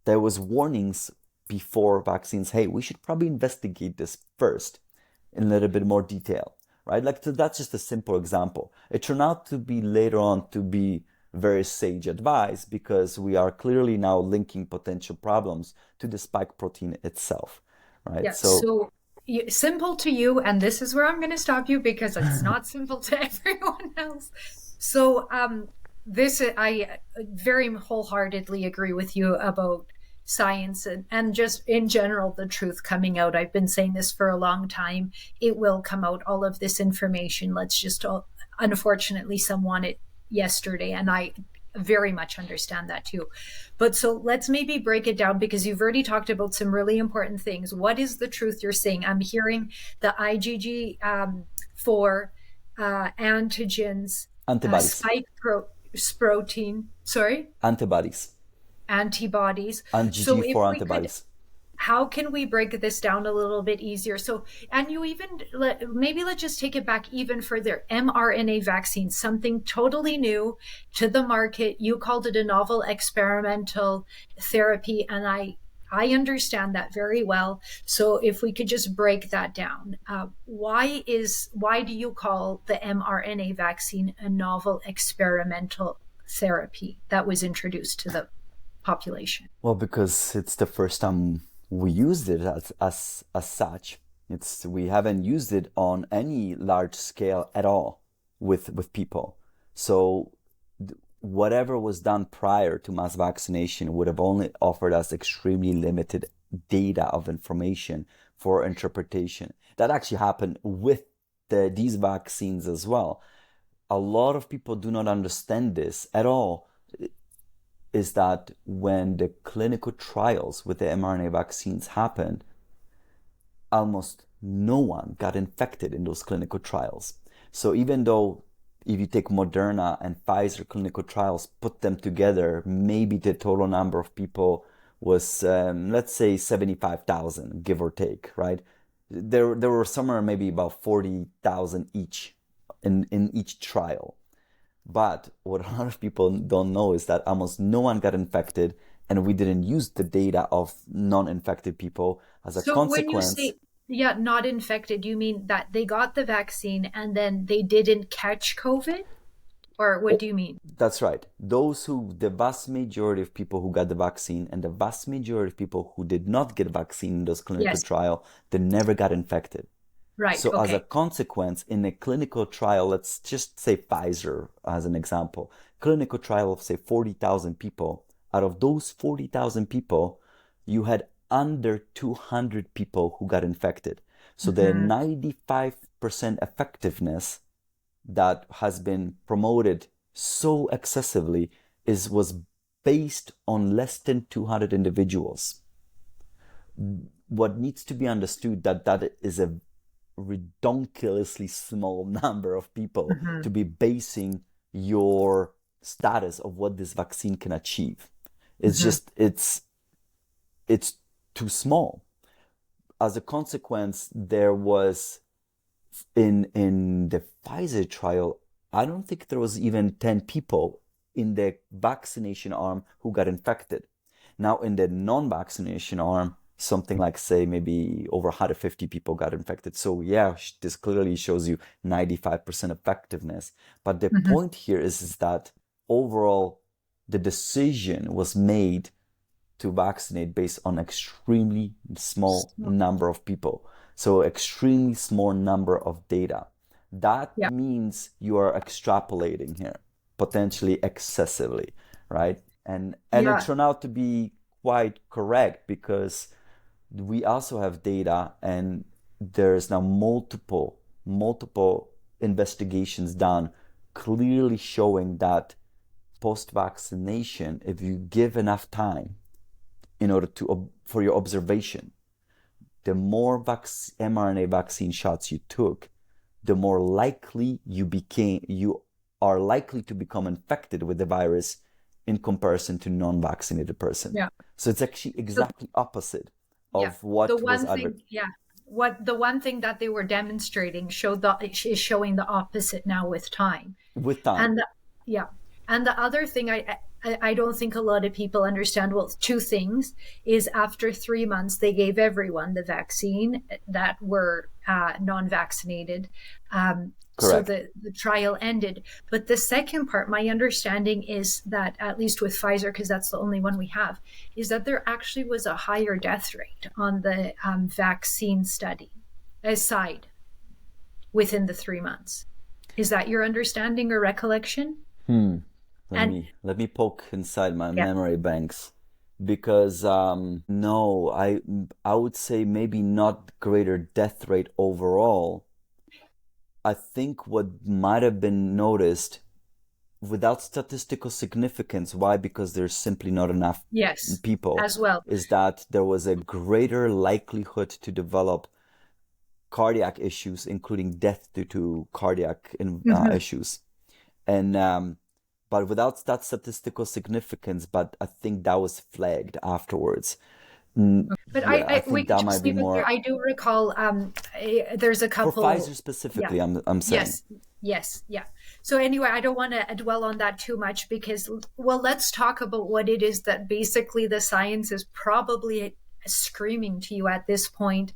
[SPEAKER 2] There was warnings before vaccines, hey, we should probably investigate this first in a little bit more detail, right? Like, so that's just a simple example. It turned out to be later on to be very sage advice because we are clearly now linking potential problems to the spike protein itself, right?
[SPEAKER 1] Yeah, so simple to you, and this is where I'm going to stop you because it's not simple to everyone else. So I very wholeheartedly agree with you about science and just in general the truth coming out. I've been saying this for a long time. It will come out, all of this information. Let's just unfortunately some want it yesterday, and I very much understand that too. But so let's maybe break it down because you've already talked about some really important things. What is the truth you're saying? I'm hearing the IgG4 antigens,
[SPEAKER 2] antibodies,
[SPEAKER 1] spike protein,
[SPEAKER 2] antibodies,
[SPEAKER 1] and
[SPEAKER 2] IgG4 antibodies.
[SPEAKER 1] How can we break this down a little bit easier? So, and you even, maybe let's just take it back even further. mRNA vaccines, something totally new to the market. You called it a novel experimental therapy, and I understand that very well. So if we could just break that down, why do you call the mRNA vaccine a novel experimental therapy that was introduced to the population?
[SPEAKER 2] Well, because it's the first time we used it as such. We haven't used it on any large scale at all with people. So whatever was done prior to mass vaccination would have only offered us extremely limited data of information for interpretation. That actually happened with these vaccines as well. A lot of people do not understand this at all, is that when the clinical trials with the mRNA vaccines happened, almost no one got infected in those clinical trials. So even though if you take Moderna and Pfizer clinical trials, put them together, maybe the total number of people was, let's say 75,000, give or take, right? There were somewhere maybe about 40,000 each in each trial. But what a lot of people don't know is that almost no one got infected, and we didn't use the data of non-infected people as a consequence.
[SPEAKER 1] When you say, not infected, you mean that they got the vaccine and then they didn't catch COVID? Or what do you mean?
[SPEAKER 2] That's right. The vast majority of people who got the vaccine and the vast majority of people who did not get vaccine in those clinical
[SPEAKER 1] Yes.
[SPEAKER 2] trial, they never got infected.
[SPEAKER 1] Right.
[SPEAKER 2] So as a
[SPEAKER 1] Okay.
[SPEAKER 2] consequence, in a clinical trial, let's just say Pfizer as an example, clinical trial of say 40,000 people, out of those 40,000 people, you had under 200 people who got infected. So the 95% effectiveness that has been promoted so excessively was based on less than 200 individuals. What needs to be understood that is a ridiculously small number of people to be basing your status of what this vaccine can achieve. It's just it's too small. As a consequence, there was in the Pfizer trial, I don't think there was even 10 people in the vaccination arm who got infected. Now in the non-vaccination arm, something like say maybe over 150 people got infected. So yeah, this clearly shows you 95% effectiveness. But the point here is that overall the decision was made to vaccinate based on extremely small number of people. So extremely small number of data. That
[SPEAKER 1] Yeah.
[SPEAKER 2] means you are extrapolating here, potentially excessively, right? And it
[SPEAKER 1] Yeah.
[SPEAKER 2] turned out to be quite correct because we also have data and there's now multiple investigations done clearly showing that post-vaccination, if you give enough time in order for your observation, the more mRNA vaccine shots you took, the more likely you are likely to become infected with the virus in comparison to non-vaccinated person.
[SPEAKER 1] Yeah.
[SPEAKER 2] So it's actually exactly opposite
[SPEAKER 1] Yeah.
[SPEAKER 2] of what
[SPEAKER 1] The
[SPEAKER 2] was
[SPEAKER 1] one thing, yeah. The one thing that they were demonstrating is showing the opposite now with time.
[SPEAKER 2] with time.
[SPEAKER 1] And yeah. And the other thing I don't think a lot of people understand, well, two things, is after 3 months, they gave everyone the vaccine that were non-vaccinated. So
[SPEAKER 2] Correct.
[SPEAKER 1] the trial ended. But the second part, my understanding is that, at least with Pfizer, because that's the only one we have, is that there actually was a higher death rate on the vaccine study aside within the 3 months. Is that your understanding or recollection? And
[SPEAKER 2] Let me poke inside my
[SPEAKER 1] yeah,
[SPEAKER 2] memory banks because no, I would say maybe not greater death rate overall. I think what might have been noticed without statistical significance, why? Because there's simply not enough
[SPEAKER 1] yes,
[SPEAKER 2] people,
[SPEAKER 1] as well.
[SPEAKER 2] is that there was a greater likelihood to develop cardiac issues, including death due to cardiac issues. And but without that statistical significance, but I think that was flagged afterwards.
[SPEAKER 1] But
[SPEAKER 2] Yeah, I
[SPEAKER 1] we
[SPEAKER 2] think
[SPEAKER 1] could
[SPEAKER 2] that might
[SPEAKER 1] just
[SPEAKER 2] be
[SPEAKER 1] leave it there.
[SPEAKER 2] more
[SPEAKER 1] I do recall there's a
[SPEAKER 2] for
[SPEAKER 1] couple.
[SPEAKER 2] Pfizer
[SPEAKER 1] Yeah.
[SPEAKER 2] specifically. I'm saying.
[SPEAKER 1] Yes. Yes. Yeah. So anyway, I don't want to dwell on that too much because, well, let's talk about what it is that basically the science is probably screaming to you at this point,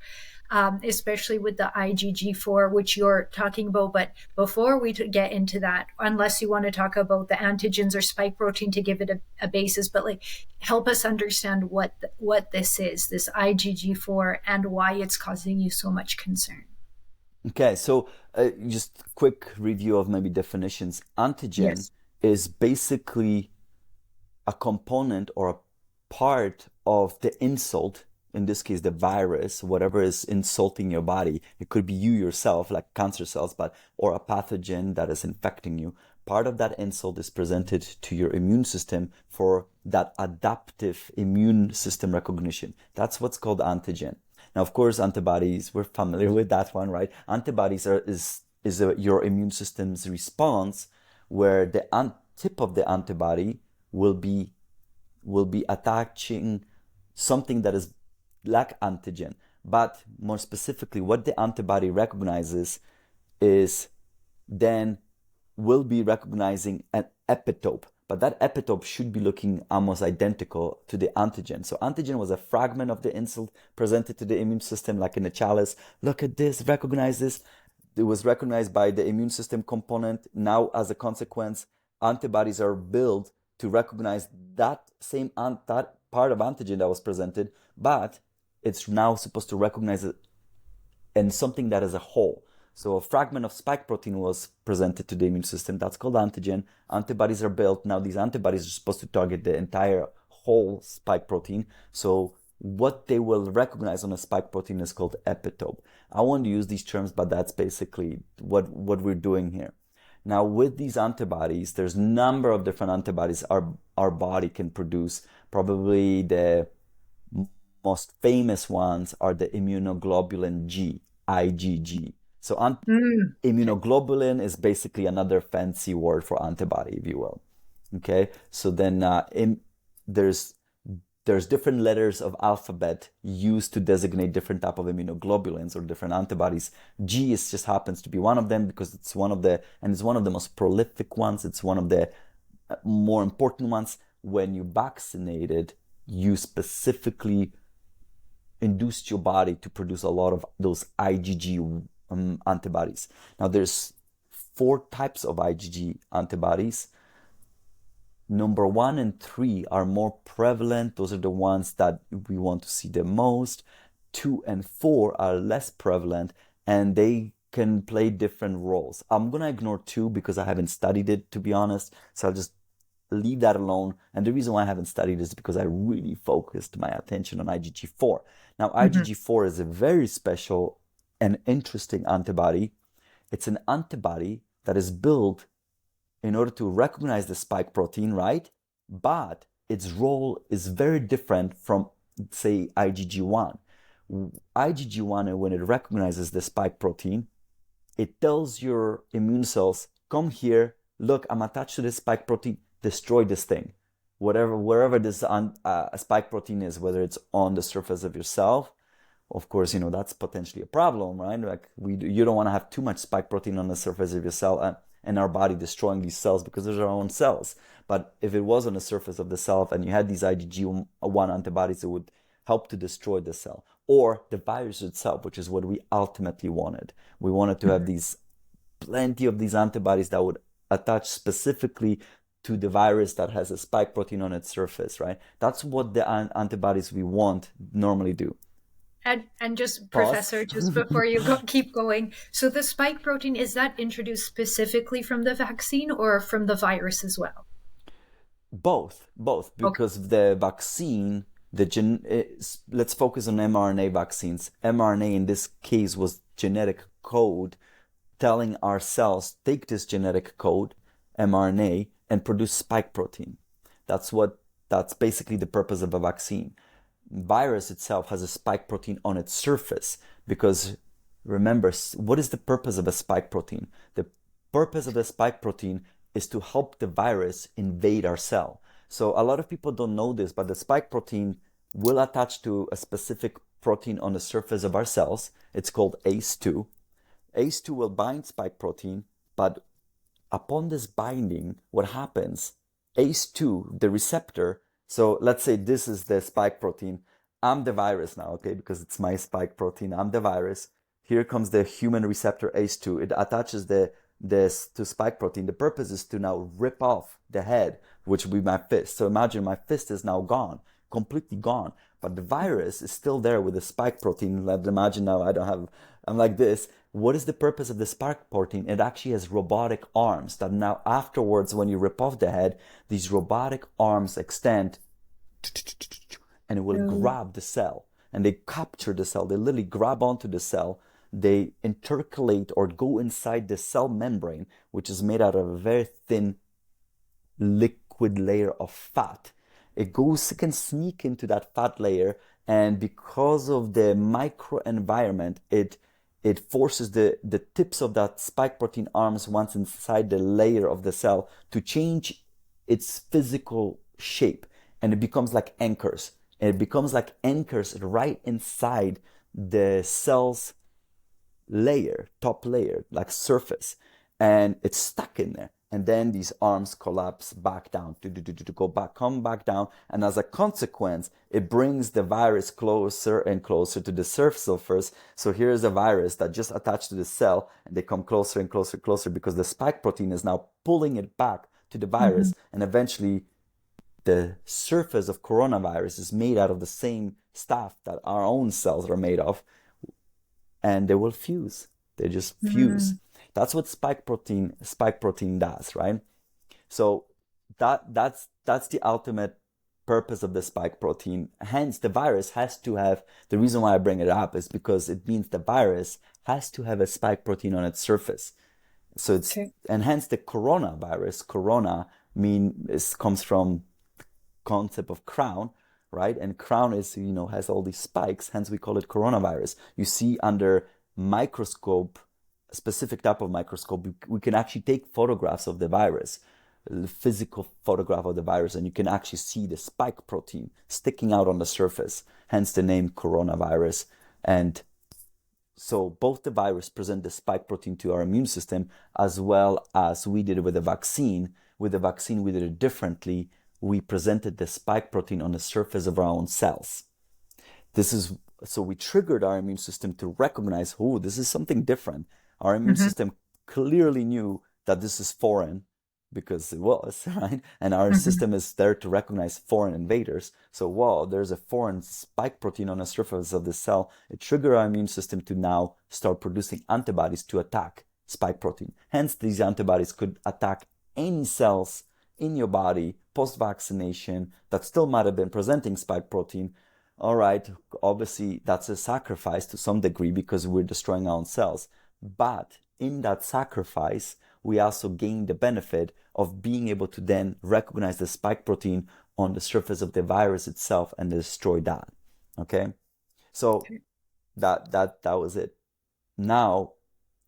[SPEAKER 1] especially with the IgG4, which you're talking about. But before we get into that, unless you want to talk about the antigens or spike protein to give it a basis, but like help us understand what this is, this IgG4, and why it's causing you so much concern.
[SPEAKER 2] Okay, so just quick review of maybe definitions. Antigen
[SPEAKER 1] Yes.
[SPEAKER 2] is basically a component or a part of the insult, in this case the virus, whatever is insulting your body. It could be you yourself, like cancer cells, or a pathogen that is infecting you. Part of that insult is presented to your immune system for that adaptive immune system recognition. That's what's called antigen. Now, of course, antibodies, we're familiar with that one, right? Antibodies is your immune system's response where the tip of the antibody will be attaching something that is like antigen. But more specifically, what the antibody recognizes is then will be recognizing an epitope. But that epitope should be looking almost identical to the antigen. So antigen was a fragment of the insult presented to the immune system, like in a chalice. Look at this, recognize this. It was recognized by the immune system component. Now, as a consequence, antibodies are built to recognize that same that part of antigen that was presented, but it's now supposed to recognize it in something that is a whole. So a fragment of spike protein was presented to the immune system. That's called antigen. Antibodies are built. Now these antibodies are supposed to target the entire whole spike protein. So what they will recognize on a spike protein is called epitope. I won't use these terms, but that's basically what we're doing here. Now with these antibodies, there's a number of different antibodies our body can produce. Probably the most famous ones are the immunoglobulin G, IgG. So immunoglobulin is basically another fancy word for antibody, if you will. Okay, so then there's different letters of alphabet used to designate different type of immunoglobulins or different antibodies. G is just happens to be one of them because it's one of the most prolific ones. It's one of the more important ones. When you vaccinated, you specifically induced your body to produce a lot of those IgG antibodies. Now there's 4 types of IgG antibodies. Number 1 and 3 are more prevalent. Those are the ones that we want to see the most. 2 and 4 are less prevalent, and they can play different roles. I'm gonna ignore 2 because I haven't studied it, to be honest. So I'll just leave that alone. And the reason why I haven't studied is because I really focused my attention on IgG4. Now, IgG4 is a very special and interesting antibody. It's an antibody that is built in order to recognize the spike protein, right? But its role is very different from, say, IgG1. IgG1, when it recognizes the spike protein, it tells your immune cells, come here, look, I'm attached to this spike protein, destroy this thing. Wherever this spike protein is, whether it's on the surface of your cell, of course, that's potentially a problem, right? Like you don't want to have too much spike protein on the surface of your cell and our body destroying these cells because those are our own cells. But if it was on the surface of the cell and you had these IgG1 antibodies, it would help to destroy the cell or the virus itself, which is what we ultimately wanted. We wanted to have plenty of these antibodies that would attach specifically to the virus that has a spike protein on its surface, right? That's what the antibodies we want normally do.
[SPEAKER 1] And just,
[SPEAKER 2] Pause.
[SPEAKER 1] Professor, just before you keep going, so the spike protein, is that introduced specifically from the vaccine or from the virus as well?
[SPEAKER 2] Both, because okay. The vaccine, let's focus on mRNA vaccines. mRNA in this case was genetic code telling our cells, take this genetic code, mRNA, and produce spike protein. That's basically the purpose of a vaccine. Virus itself has a spike protein on its surface because remember, what is the purpose of a spike protein? The purpose of the spike protein is to help the virus invade our cell. So a lot of people don't know this, but the spike protein will attach to a specific protein on the surface of our cells. It's called ACE2. ACE2 will bind spike protein, but upon this binding, what happens? ACE2, the receptor, so let's say this is the spike protein. I'm the virus now, okay, because it's my spike protein. I'm the virus. Here comes the human receptor ACE2. It attaches this to spike protein. The purpose is to now rip off the head, which would be my fist. So imagine my fist is now gone, completely gone. But the virus is still there with the spike protein. Let's imagine now I'm like this. What is the purpose of the spike protein? It actually has robotic arms that now afterwards, when you rip off the head, these robotic arms extend and it will grab the cell and they capture the cell. They literally grab onto the cell. They intercalate or go inside the cell membrane, which is made out of a very thin liquid layer of fat. It can sneak into that fat layer, and because of the microenvironment, it forces the tips of that spike protein arms once inside the layer of the cell to change its physical shape, and it becomes like anchors. And it becomes like anchors right inside the cell's layer, top layer, like surface, and it's stuck in there. And then these arms collapse back down to come back down. And as a consequence, it brings the virus closer and closer to the surface first. So here's a virus that just attached to the cell, and they come closer and closer because the spike protein is now pulling it back to the virus, and eventually the surface of coronavirus is made out of the same stuff that our own cells are made of, and they will fuse. They just fuse. That's what spike protein does, right? So that's the ultimate purpose of the spike protein. Hence, the virus has to have, the reason why I bring it up is because it means the virus has to have a spike protein on its surface. So it's, and hence the coronavirus, comes from concept of crown, right? And crown is, has all these spikes, hence we call it coronavirus. You see under microscope, a specific type of microscope, we can actually take photographs of the virus, the physical photograph of the virus, and you can actually see the spike protein sticking out on the surface, hence the name coronavirus. And so both the virus present the spike protein to our immune system, as well as we did with the vaccine. With the vaccine, we did it differently. We presented the spike protein on the surface of our own cells. So we triggered our immune system to recognize, oh, this is something different. Our immune system clearly knew that this is foreign, because it was, right? And our system is there to recognize foreign invaders. So, wow, there's a foreign spike protein on the surface of the cell. It triggered our immune system to now start producing antibodies to attack spike protein. Hence, these antibodies could attack any cells in your body post-vaccination that still might have been presenting spike protein. All right, obviously, that's a sacrifice to some degree because we're destroying our own cells. But in that sacrifice, we also gain the benefit of being able to then recognize the spike protein on the surface of the virus itself and destroy that. Okay, so that was it. Now,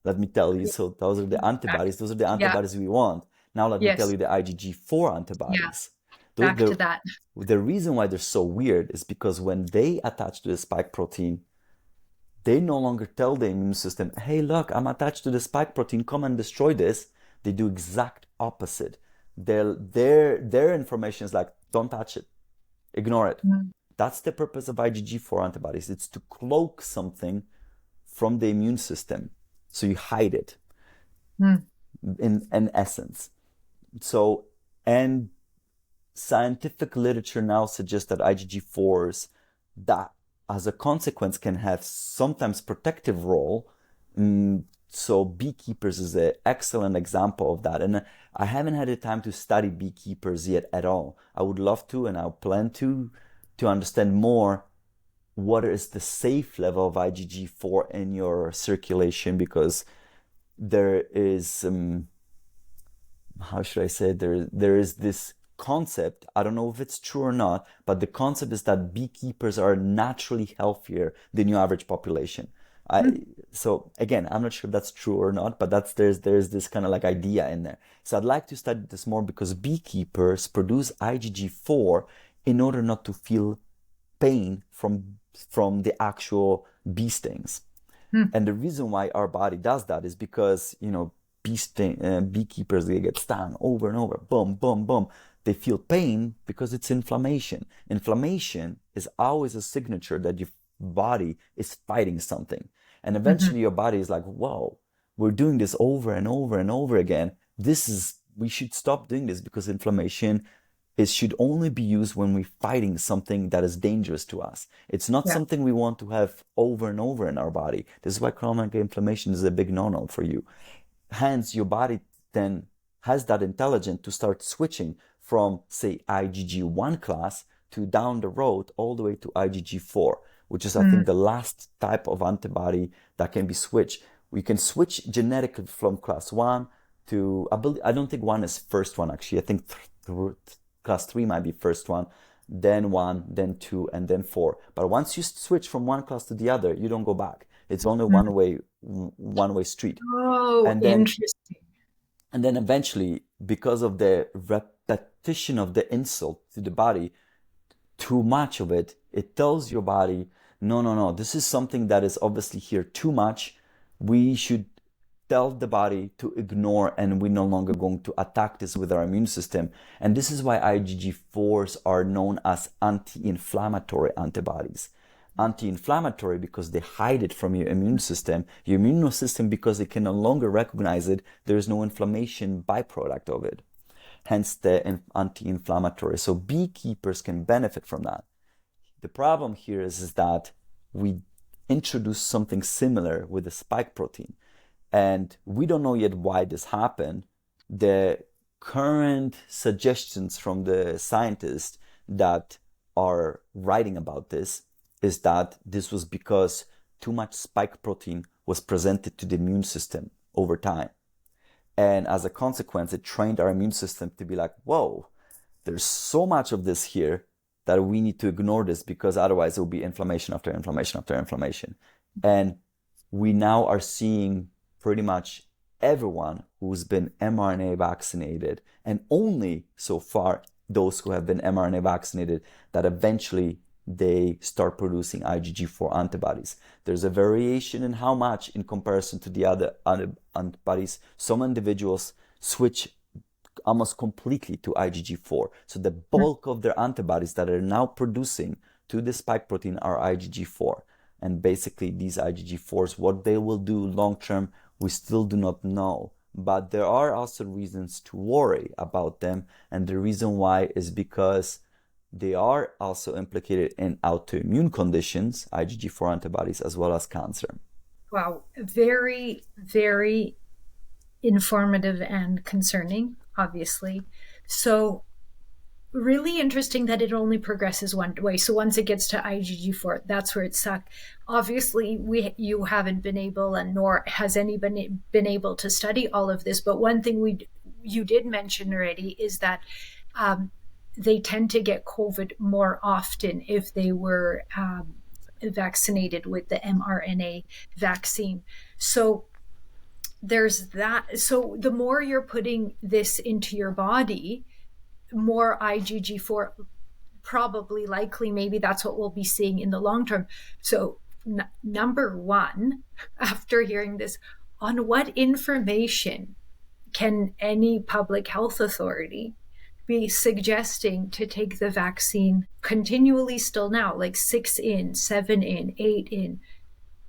[SPEAKER 2] let me tell you. So those are the antibodies. Those are the antibodies we want. Now let me tell you the IgG4 antibodies.
[SPEAKER 1] Back to that.
[SPEAKER 2] The reason why they're so weird is because when they attach to the spike protein, they no longer tell the immune system, hey, look, I'm attached to the spike protein, come and destroy this. They do exact opposite. Their information is like, don't touch it, ignore it. That's the purpose of IgG4 antibodies. It's to cloak something from the immune system. So you hide it in essence. So, and scientific literature now suggests that IgG4s, that as a consequence, can have sometimes protective role. So beekeepers is an excellent example of that. And I haven't had the time to study beekeepers yet at all. I would love to, and I plan to understand more what is the safe level of IgG4 in your circulation, because there is, how should I say, there is this concept, I don't know if it's true or not, but the concept is that beekeepers are naturally healthier than your average population. So again, I'm not sure if that's true or not, but there's this kind of like idea in there. So I'd like to study this more, because beekeepers produce IgG4 in order not to feel pain from the actual bee stings. And the reason why our body does that is because, beekeepers, they get stung over and over, boom, boom, boom. They feel pain because it's inflammation. Inflammation is always a signature that your body is fighting something. And eventually your body is like, whoa, we're doing this over and over and over again. We should stop doing this, because inflammation should only be used when we're fighting something that is dangerous to us. It's not something we want to have over and over in our body. This is why chronic inflammation is a big no-no for you. Hence, your body then has that intelligence to start switching from, say, IgG1 class to down the road all the way to IgG4, which is, I think, the last type of antibody that can be switched. We can switch genetically from class 1 to, I don't think 1 is first one, actually. I think class 3 might be first one, then 1, then 2, and then 4. But once you switch from one class to the other, you don't go back. It's only one-way street.
[SPEAKER 1] Oh,
[SPEAKER 2] and then,
[SPEAKER 1] interesting.
[SPEAKER 2] And then eventually, because of the repetition of the insult to the body, too much of it, it tells your body, no, this is something that is obviously here too much. We should tell the body to ignore, and we're no longer going to attack this with our immune system. And this is why IgG4s are known as anti-inflammatory antibodies. Anti-inflammatory because they hide it from your immune system. Your immune system, because it can no longer recognize it, there is no inflammation byproduct of it. hence the anti-inflammatory. So beekeepers can benefit from that. The problem here is that we introduced something similar with the spike protein, and we don't know yet why this happened. The current suggestions from the scientists that are writing about this is that this was because too much spike protein was presented to the immune system over time. And as a consequence, it trained our immune system to be like, whoa, there's so much of this here that we need to ignore this, because otherwise it will be inflammation after inflammation after inflammation. And we now are seeing pretty much everyone who's been mRNA vaccinated, and only so far those who have been mRNA vaccinated, that eventually they start producing IgG4 antibodies. There's a variation in how much in comparison to the other antibodies. Some individuals switch almost completely to IgG4. So the bulk of their antibodies that are now producing to the spike protein are IgG4. And basically these IgG4s, what they will do long term, we still do not know. But there are also reasons to worry about them. And the reason why is because they are also implicated in autoimmune conditions, IgG4 antibodies, as well as cancer.
[SPEAKER 1] Wow. Very, very informative and concerning, obviously. So really interesting that it only progresses one way. So once it gets to IgG4, that's where it's stuck. Obviously, you haven't been able, and nor has anybody been able to study all of this. But one thing you did mention already is that they tend to get COVID more often if they were vaccinated with the mRNA vaccine. So there's that. So the more you're putting this into your body, more IgG4, probably, likely, maybe that's what we'll be seeing in the long term. So number one, after hearing this, on what information can any public health authority be suggesting to take the vaccine continually still now, like 6 in, 7 in, 8 in?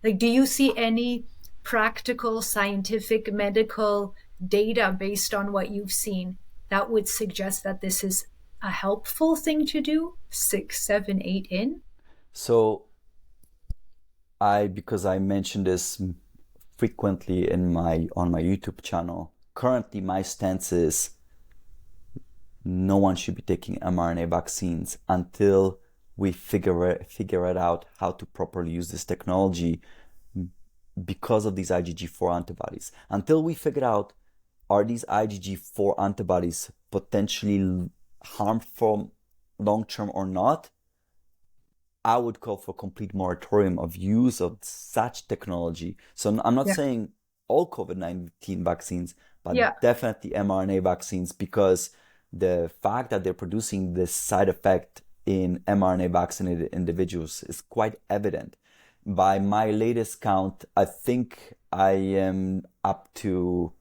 [SPEAKER 1] Like, do you see any practical, scientific, medical data based on what you've seen that would suggest that this is a helpful thing to do, 6, 7, 8 in?
[SPEAKER 2] So because I mentioned this frequently on my YouTube channel, currently my stance is no one should be taking mRNA vaccines until we figure it out how to properly use this technology, because of these IgG4 antibodies. Until we figure out, are these IgG4 antibodies potentially harmful long-term or not, I would call for complete moratorium of use of such technology. So I'm not saying all COVID-19 vaccines, but definitely mRNA vaccines, because the fact that they're producing this side effect in mRNA vaccinated individuals is quite evident. By my latest count, I think I am up to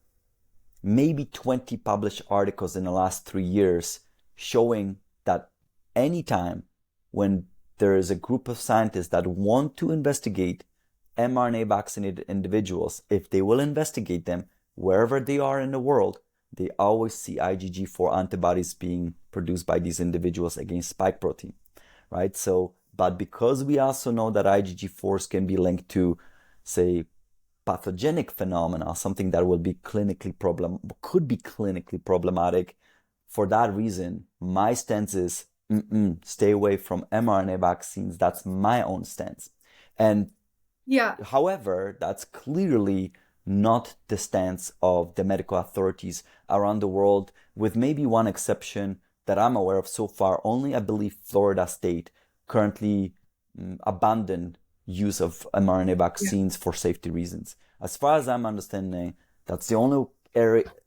[SPEAKER 2] maybe 20 published articles in the last 3 years showing that anytime when there is a group of scientists that want to investigate mRNA vaccinated individuals, if they will investigate them wherever they are in the world, they always see IgG4 antibodies being produced by these individuals against spike protein, right? So, but because we also know that IgG4s can be linked to, say, pathogenic phenomena, something that could be clinically problematic. For that reason, my stance is stay away from mRNA vaccines. That's my own stance. And however, that's clearly not the stance of the medical authorities around the world, with maybe one exception that I'm aware of so far. Only, I believe, Florida State currently abandoned use of mRNA vaccines for safety reasons. As far as I'm understanding, that's the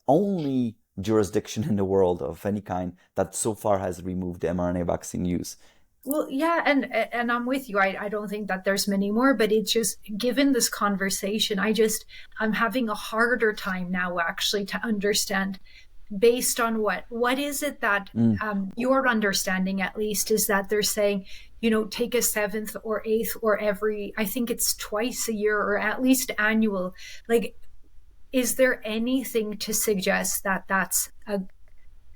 [SPEAKER 2] only jurisdiction in the world of any kind that so far has removed the mRNA vaccine use.
[SPEAKER 1] Well, yeah, and I'm with you. I don't think that there's many more, but it's just, given this conversation, I'm having a harder time now actually to understand, based on what is it that your understanding at least is that they're saying, take a 7th or 8th or every, I think it's twice a year or at least annual. Like, is there anything to suggest that that's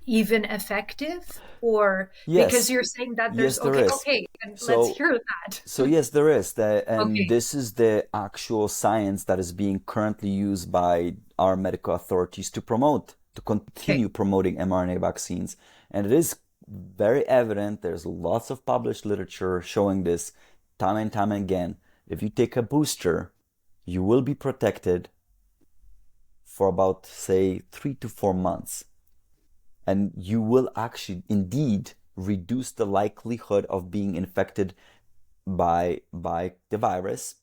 [SPEAKER 1] even effective? Or because
[SPEAKER 2] Yes,
[SPEAKER 1] you're saying that there's,
[SPEAKER 2] yes, there is.
[SPEAKER 1] okay, and let's
[SPEAKER 2] So,
[SPEAKER 1] hear that.
[SPEAKER 2] so yes, there is. And
[SPEAKER 1] Okay,
[SPEAKER 2] this is the actual science that is being currently used by our medical authorities to
[SPEAKER 1] okay,
[SPEAKER 2] continue promoting mRNA vaccines. And it is very evident. There's lots of published literature showing this time and time again. If you take a booster, you will be protected for about, say, 3 to 4 months. And you will actually indeed reduce the likelihood of being infected by the virus.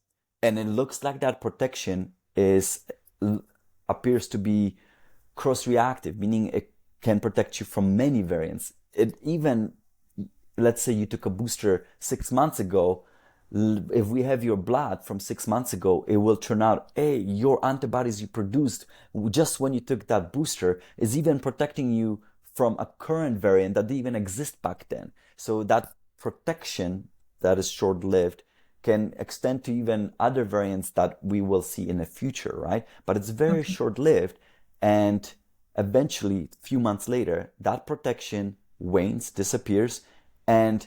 [SPEAKER 2] And it looks like that protection is appears to be cross-reactive, meaning it can protect you from many variants. It even, let's say you took a booster 6 months ago, if we have your blood from 6 months ago, it will turn out, hey, your antibodies you produced just when you took that booster is even protecting you from a current variant that didn't even exist back then. So that protection that is short-lived can extend to even other variants that we will see in the future, right? But it's very
[SPEAKER 1] okay.
[SPEAKER 2] short-lived, and eventually, a few months later, that protection wanes, disappears, and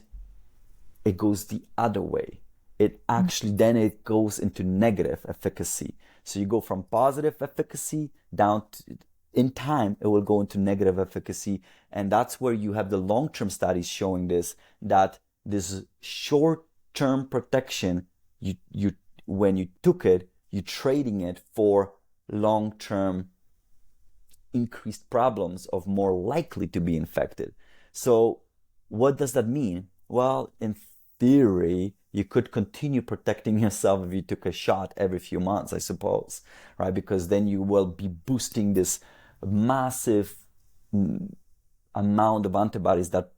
[SPEAKER 2] it goes the other way. It actually then it goes into negative efficacy. So you go from positive efficacy down to, in time, it will go into negative efficacy. And that's where you have the long-term studies showing this, that this short-term protection, you when you took it, you're trading it for long-term increased problems of more likely to be infected. So what does that mean? Well, in theory, you could continue protecting yourself if you took a shot every few months, I suppose, right? Because then you will be boosting this massive amount of antibodies that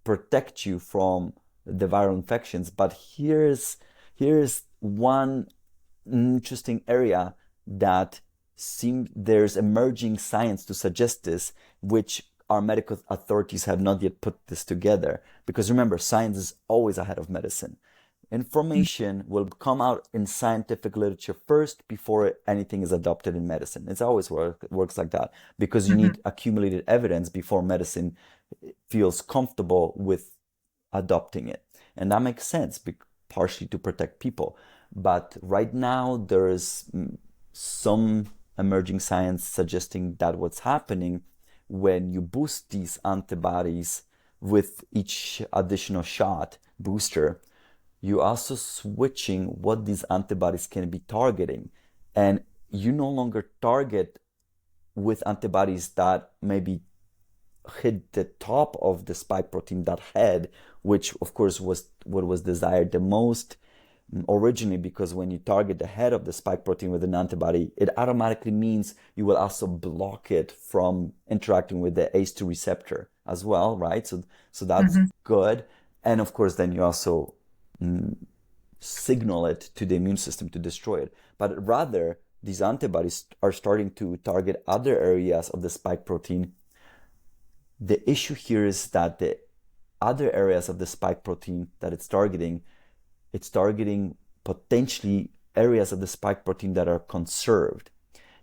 [SPEAKER 2] protect you from the viral infections. But here's one interesting area that there's emerging science to suggest this, which our medical authorities have not yet put this together. Because remember, science is always ahead of medicine. Information will come out in scientific literature first before anything is adopted in medicine. It's always works like that, because you
[SPEAKER 1] Mhm.
[SPEAKER 2] need accumulated evidence before medicine feels comfortable with adopting it. And that makes sense, partially to protect people. But right now, there's some emerging science suggesting that what's happening when you boost these antibodies with each additional shot booster, you're also switching what these antibodies can be targeting. And you no longer target with antibodies that maybe hit the top of the spike protein, that head, which of course was what was desired the most originally, because when you target the head of the spike protein with an antibody, it automatically means you will also block it from interacting with the ACE2 receptor as well, right? So that's
[SPEAKER 1] Mhm.
[SPEAKER 2] good. And of course, then you also signal it to the immune system to destroy it. But rather, these antibodies are starting to target other areas of the spike protein. The issue here is that the other areas of the spike protein that it's targeting potentially areas of the spike protein that are conserved.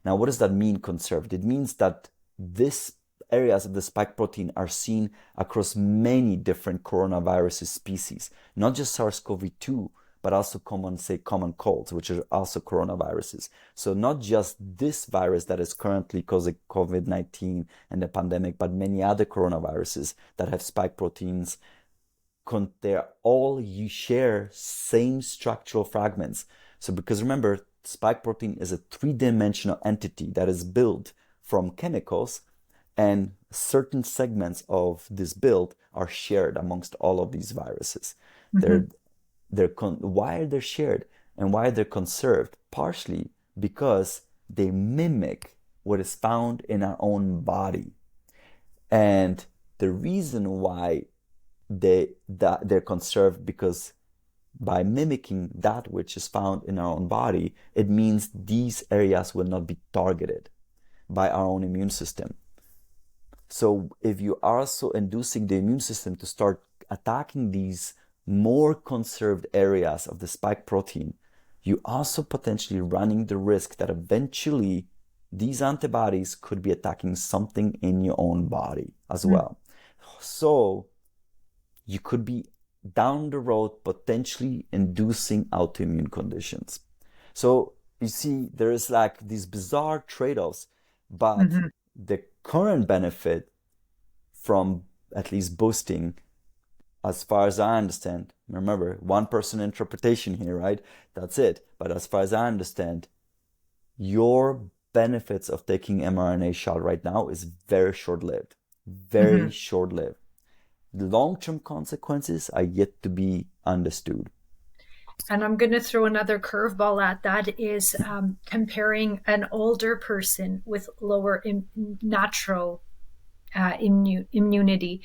[SPEAKER 2] Now, what does that mean, conserved? It means that these areas of the spike protein are seen across many different coronavirus species, not just SARS-CoV-2, but also common colds, which are also coronaviruses. So not just this virus that is currently causing COVID-19 and the pandemic, but many other coronaviruses that have spike proteins. They all you share same structural fragments. So because remember, spike protein is a three-dimensional entity that is built from chemicals, and certain segments of this build are shared amongst all of these viruses. They're
[SPEAKER 1] Mhm.
[SPEAKER 2] why are they shared and why they're conserved? Partially because they mimic what is found in our own body. And the reason why they're conserved, because by mimicking that which is found in our own body, it means these areas will not be targeted by our own immune system. So if you are also inducing the immune system to start attacking these more conserved areas of the spike protein, you also potentially running the risk that eventually these antibodies could be attacking something in your own body as well. So you could be down the road potentially inducing autoimmune conditions. So you see, there is like these bizarre trade-offs, but the current benefit from at least boosting, as far as I understand, remember, one person interpretation here, right? That's it. But as far as I understand, your benefits of taking mRNA shot right now is very short-lived, very short-lived. The long-term consequences are yet to be understood.
[SPEAKER 1] And I'm going to throw another curveball at that is comparing an older person with lower natural immunity,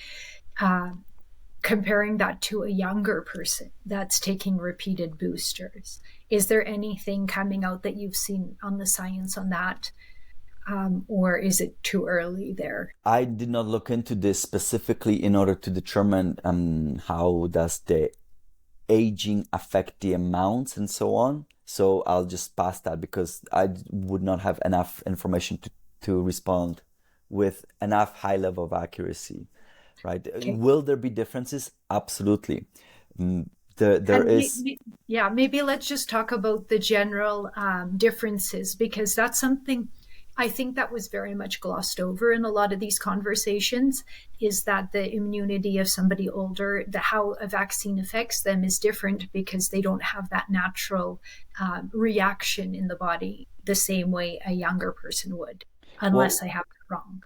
[SPEAKER 1] comparing that to a younger person that's taking repeated boosters. Is there anything coming out that you've seen on the science on that? Or is it too early there?
[SPEAKER 2] I did not look into this specifically in order to determine how does the aging affect the amounts and so on. So I'll just pass that because I would not have enough information to respond with enough high level of accuracy, right?
[SPEAKER 1] Okay.
[SPEAKER 2] Will there be differences? Absolutely. There is.
[SPEAKER 1] Maybe let's just talk about the general differences, because that's something I think that was very much glossed over in a lot of these conversations, is that the immunity of somebody older, how a vaccine affects them is different because they don't have that natural reaction in the body the same way a younger person would, unless I have it wrong.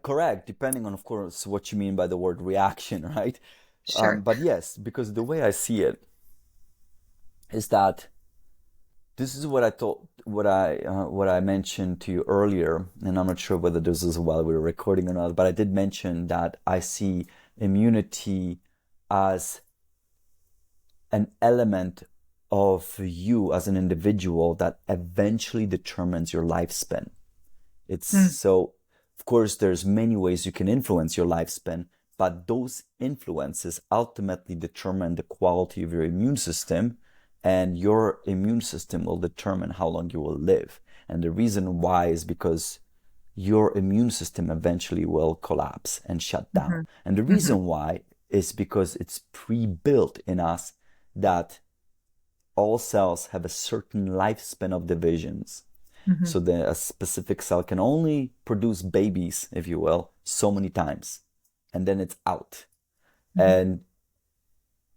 [SPEAKER 2] Correct, depending on, of course, what you mean by the word reaction, right?
[SPEAKER 1] Sure.
[SPEAKER 2] But yes, because the way I see it is that this is what I thought, what I mentioned to you earlier, and I'm not sure whether this is while we were recording or not, but I did mention that I see immunity as an element of you as an individual that eventually determines your lifespan. So, of course, there's many ways you can influence your lifespan, but those influences ultimately determine the quality of your immune system, and your immune system will determine how long you will live. And the reason why is because your immune system eventually will collapse and shut down. And the reason why is because it's pre-built in us that all cells have a certain lifespan of divisions. So a specific cell can only produce babies, if you will, so many times, and then it's out. And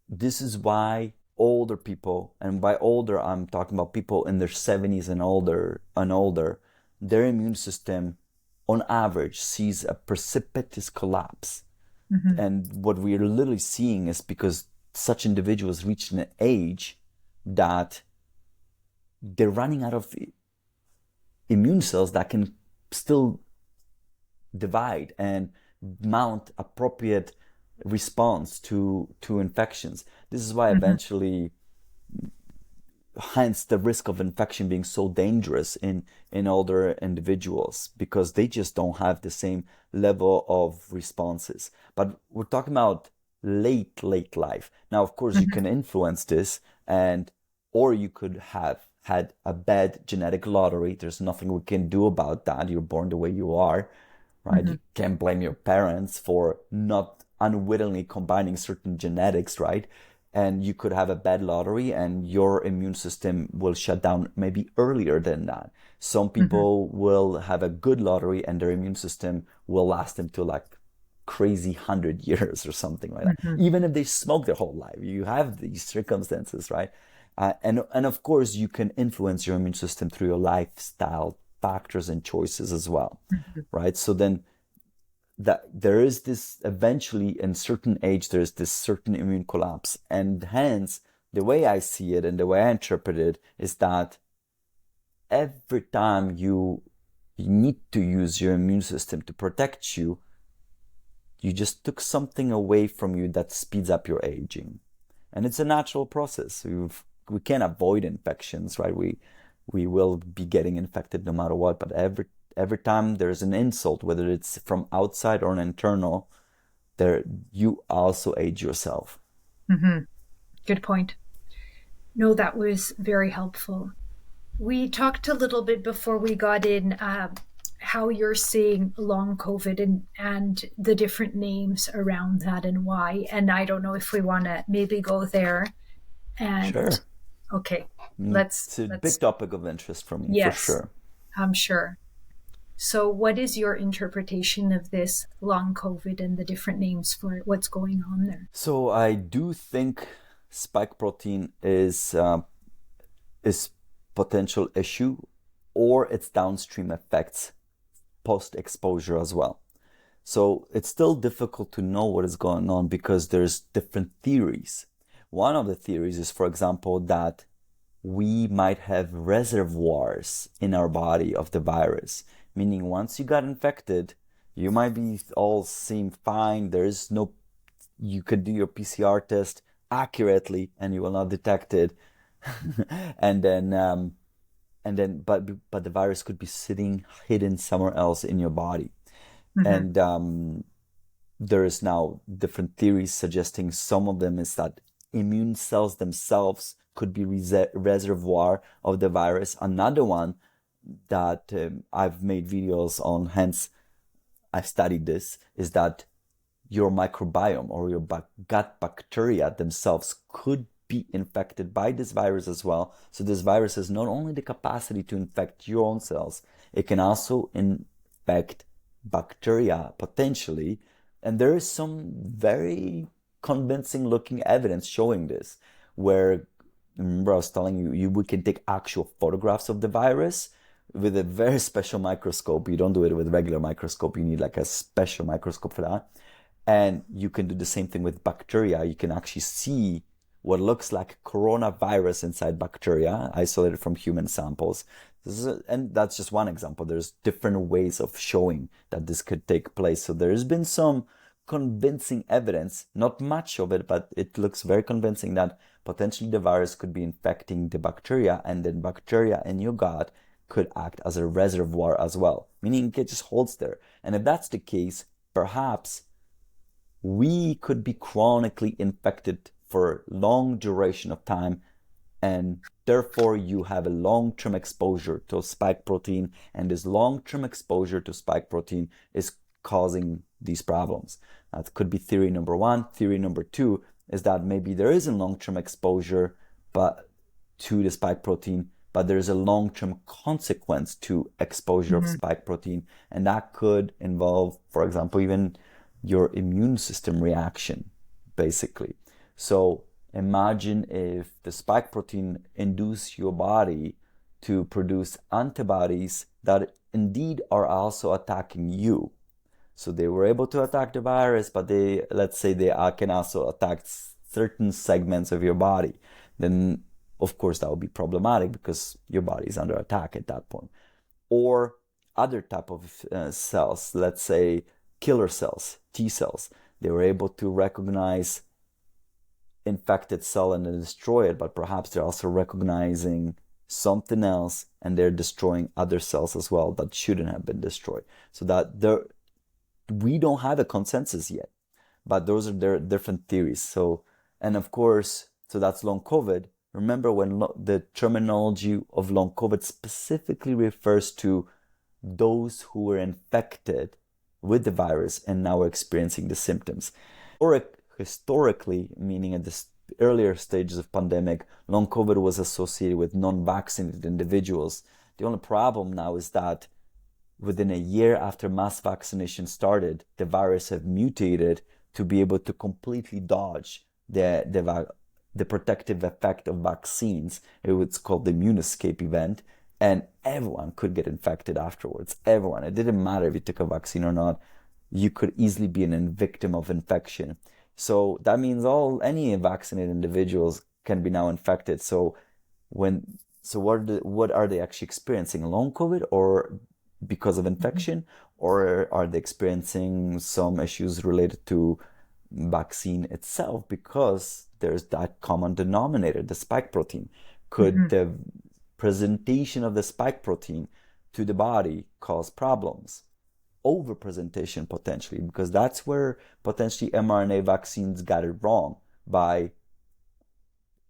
[SPEAKER 2] this is why older people, and by older I'm talking about people in their 70s and older, their immune system on average sees a precipitous collapse. And what we are literally seeing is because such individuals reach an age that they're running out of immune cells that can still divide and mount appropriate response to infections. This is why eventually, hence the risk of infection being so dangerous in older individuals, because they just don't have the same level of responses. But we're talking about late life. Now, of course, you can influence this, or you could have had a bad genetic lottery. There's nothing we can do about that. You're born the way you are, right? You can't blame your parents for not unwittingly combining certain genetics, right? And you could have a bad lottery and your immune system will shut down maybe earlier than that. Some people will have a good lottery and their immune system will last them to like crazy 100 years or something like that. Even if they smoke their whole life, you have these circumstances, right? And of course, you can influence your immune system through your lifestyle factors and choices as well, right? So then that there is this eventually in certain age, there's this certain immune collapse. And hence, the way I see it and the way I interpret it is that every time you need to use your immune system to protect you, you just took something away from you that speeds up your aging. And it's a natural process. We can't avoid infections, right? We will be getting infected no matter what, but every time there's an insult, whether it's from outside or an internal, you also age yourself.
[SPEAKER 1] Good point. No, that was very helpful. We talked a little bit before we got in how you're seeing long COVID and the different names around that and why. And I don't know if we want to maybe go there. And
[SPEAKER 2] Sure.
[SPEAKER 1] okay,
[SPEAKER 2] It's a big
[SPEAKER 1] let's
[SPEAKER 2] topic of interest for me, for
[SPEAKER 1] yes,
[SPEAKER 2] sure.
[SPEAKER 1] I'm sure. So what is your interpretation of this long COVID and the different names for it? What's going on there?
[SPEAKER 2] So I do think spike protein is potential issue, or its downstream effects post-exposure as well. So it's still difficult to know what is going on because there's different theories. One of the theories is, for example, that we might have reservoirs in our body of the virus, meaning once you got infected, you might be all seem fine. There's no, you could do your PCR test accurately and you will not detect it. and then but the virus could be sitting hidden somewhere else in your body.
[SPEAKER 1] Mm-hmm.
[SPEAKER 2] And there is now different theories suggesting some of them is that immune cells themselves could be reservoir of the virus. Another one that I've made videos on, hence I've studied this, is that your microbiome or your gut bacteria themselves could be infected by this virus as well. So this virus has not only the capacity to infect your own cells, it can also infect bacteria potentially. And there is some very convincing looking evidence showing this, where, remember I was telling you, we can take actual photographs of the virus with a very special microscope. You don't do it with regular microscope. You need like a special microscope for that. And you can do the same thing with bacteria. You can actually see what looks like coronavirus inside bacteria, isolated from human samples. And that's just one example. There's different ways of showing that this could take place. So there's been some convincing evidence, not much of it, but it looks very convincing that potentially the virus could be infecting the bacteria, and then bacteria in your gut could act as a reservoir as well, meaning it just holds there. And if that's the case, perhaps we could be chronically infected for long duration of time, and therefore you have a long-term exposure to spike protein, and this long-term exposure to spike protein is causing these problems. That could be theory number one. Theory number two is that maybe there is a long-term exposure to the spike protein, but there's a long-term consequence to exposure of
[SPEAKER 1] Mm-hmm.
[SPEAKER 2] spike protein, and that could involve, for example, even your immune system reaction, basically. So imagine if the spike protein induce your body to produce antibodies that indeed are also attacking you. So they were able to attack the virus, but let's say they can also attack certain segments of your body. Then, of course, that would be problematic because your body is under attack at that point. Or other type of cells, let's say killer cells, T cells. They were able to recognize infected cell and then destroy it, but perhaps they're also recognizing something else and they're destroying other cells as well that shouldn't have been destroyed. So that we don't have a consensus yet, but those are their different theories. So, and of course, so that's long COVID. Remember when the terminology of long COVID specifically refers to those who were infected with the virus and now are experiencing the symptoms. Or historically, meaning at the earlier stages of pandemic, long COVID was associated with non-vaccinated individuals. The only problem now is that within a year after mass vaccination started, the virus have mutated to be able to completely dodge the protective effect of vaccines. It's called the immune escape event. And everyone could get infected afterwards. Everyone. It didn't matter if you took a vaccine or not. You could easily be a victim of infection. So that means any vaccinated individuals can be now infected. So what are they actually experiencing? Long COVID, or because of infection, or are they experiencing some issues related to vaccine itself because there's that common denominator, the spike protein? Could the presentation of the spike protein to the body cause problems? Overpresentation potentially, because that's where potentially mRNA vaccines got it wrong by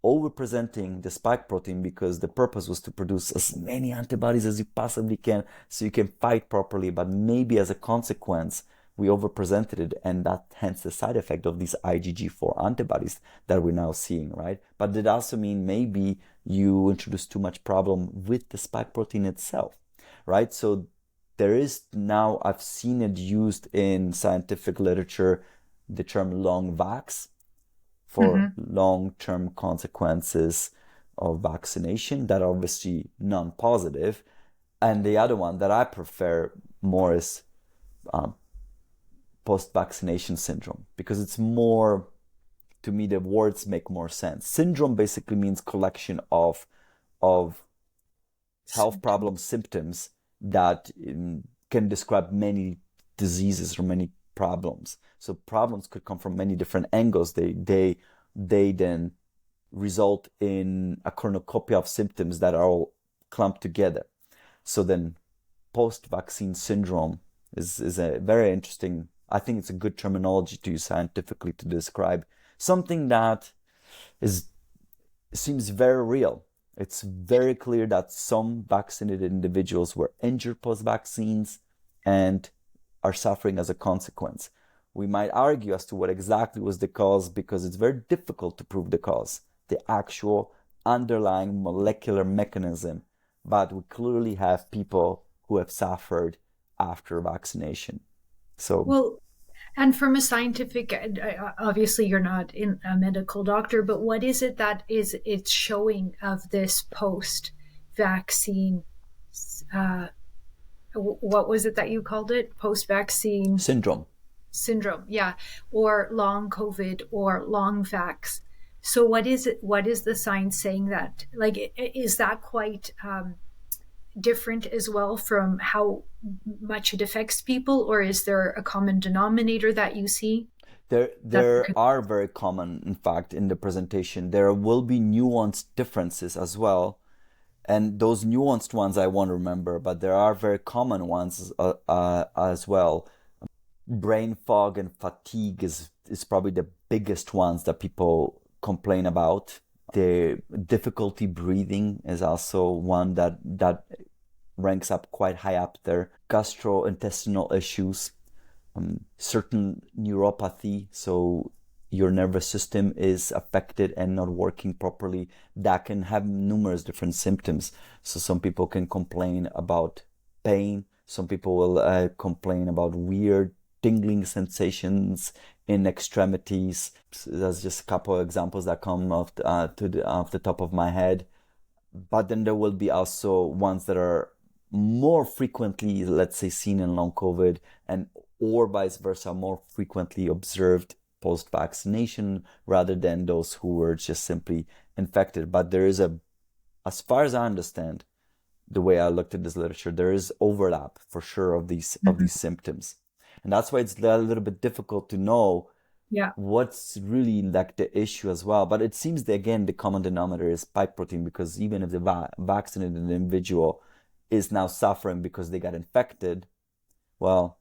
[SPEAKER 2] overpresenting the spike protein because the purpose was to produce as many antibodies as you possibly can so you can fight properly. But maybe as a consequence, we overpresented it, and that hence the side effect of these IgG4 antibodies that we're now seeing, right? But it also mean maybe you introduce too much problem with the spike protein itself, right? So there is now, I've seen it used in scientific literature, the term long vax for long-term consequences of vaccination that are obviously non-positive. And the other one that I prefer more is post-vaccination syndrome, because it's more, to me, the words make more sense. Syndrome basically means collection of health problem symptoms that can describe many diseases or many problems. So problems could come from many different angles. They then result in a cornucopia of symptoms that are all clumped together. So then post-vaccine syndrome is a very interesting, I think it's a good terminology to use scientifically to describe something that seems very real. It's very clear that some vaccinated individuals were injured post-vaccines and are suffering as a consequence. We might argue as to what exactly was the cause because it's very difficult to prove the cause, the actual underlying molecular mechanism. But we clearly have people who have suffered after vaccination. So,
[SPEAKER 1] well, and from a scientific, obviously you're not a medical doctor, but what is it that it's showing of this post-vaccine? What was it that you called it? Post-vaccine
[SPEAKER 2] syndrome,
[SPEAKER 1] yeah, or long COVID or long vax. So what is it? What is the science saying that? Like, is that quite different as well from how much it affects people, or is there a common denominator that you see?
[SPEAKER 2] There are very common, in fact, in the presentation. There will be nuanced differences as well. And those nuanced ones I won't remember, but there are very common ones as well. Brain fog and fatigue is probably the biggest ones that people complain about. The difficulty breathing is also one that ranks up quite high up there. Gastrointestinal issues, certain neuropathy, so your nervous system is affected and not working properly. That can have numerous different symptoms. So some people can complain about pain. Some people will complain about weird tingling sensations in extremities. So that's just a couple of examples that come off the top of my head. But then there will be also ones that are more frequently, let's say, seen in long COVID, and or vice versa, more frequently observed post-vaccination rather than those who were just simply infected. But there is as far as I understand, the way I looked at this literature, there is overlap for sure of these symptoms. And that's why it's a little bit difficult to know what's really like the issue as well. But it seems that, again, the common denominator is spike protein, because even if the vaccinated individual is now suffering because they got infected, well,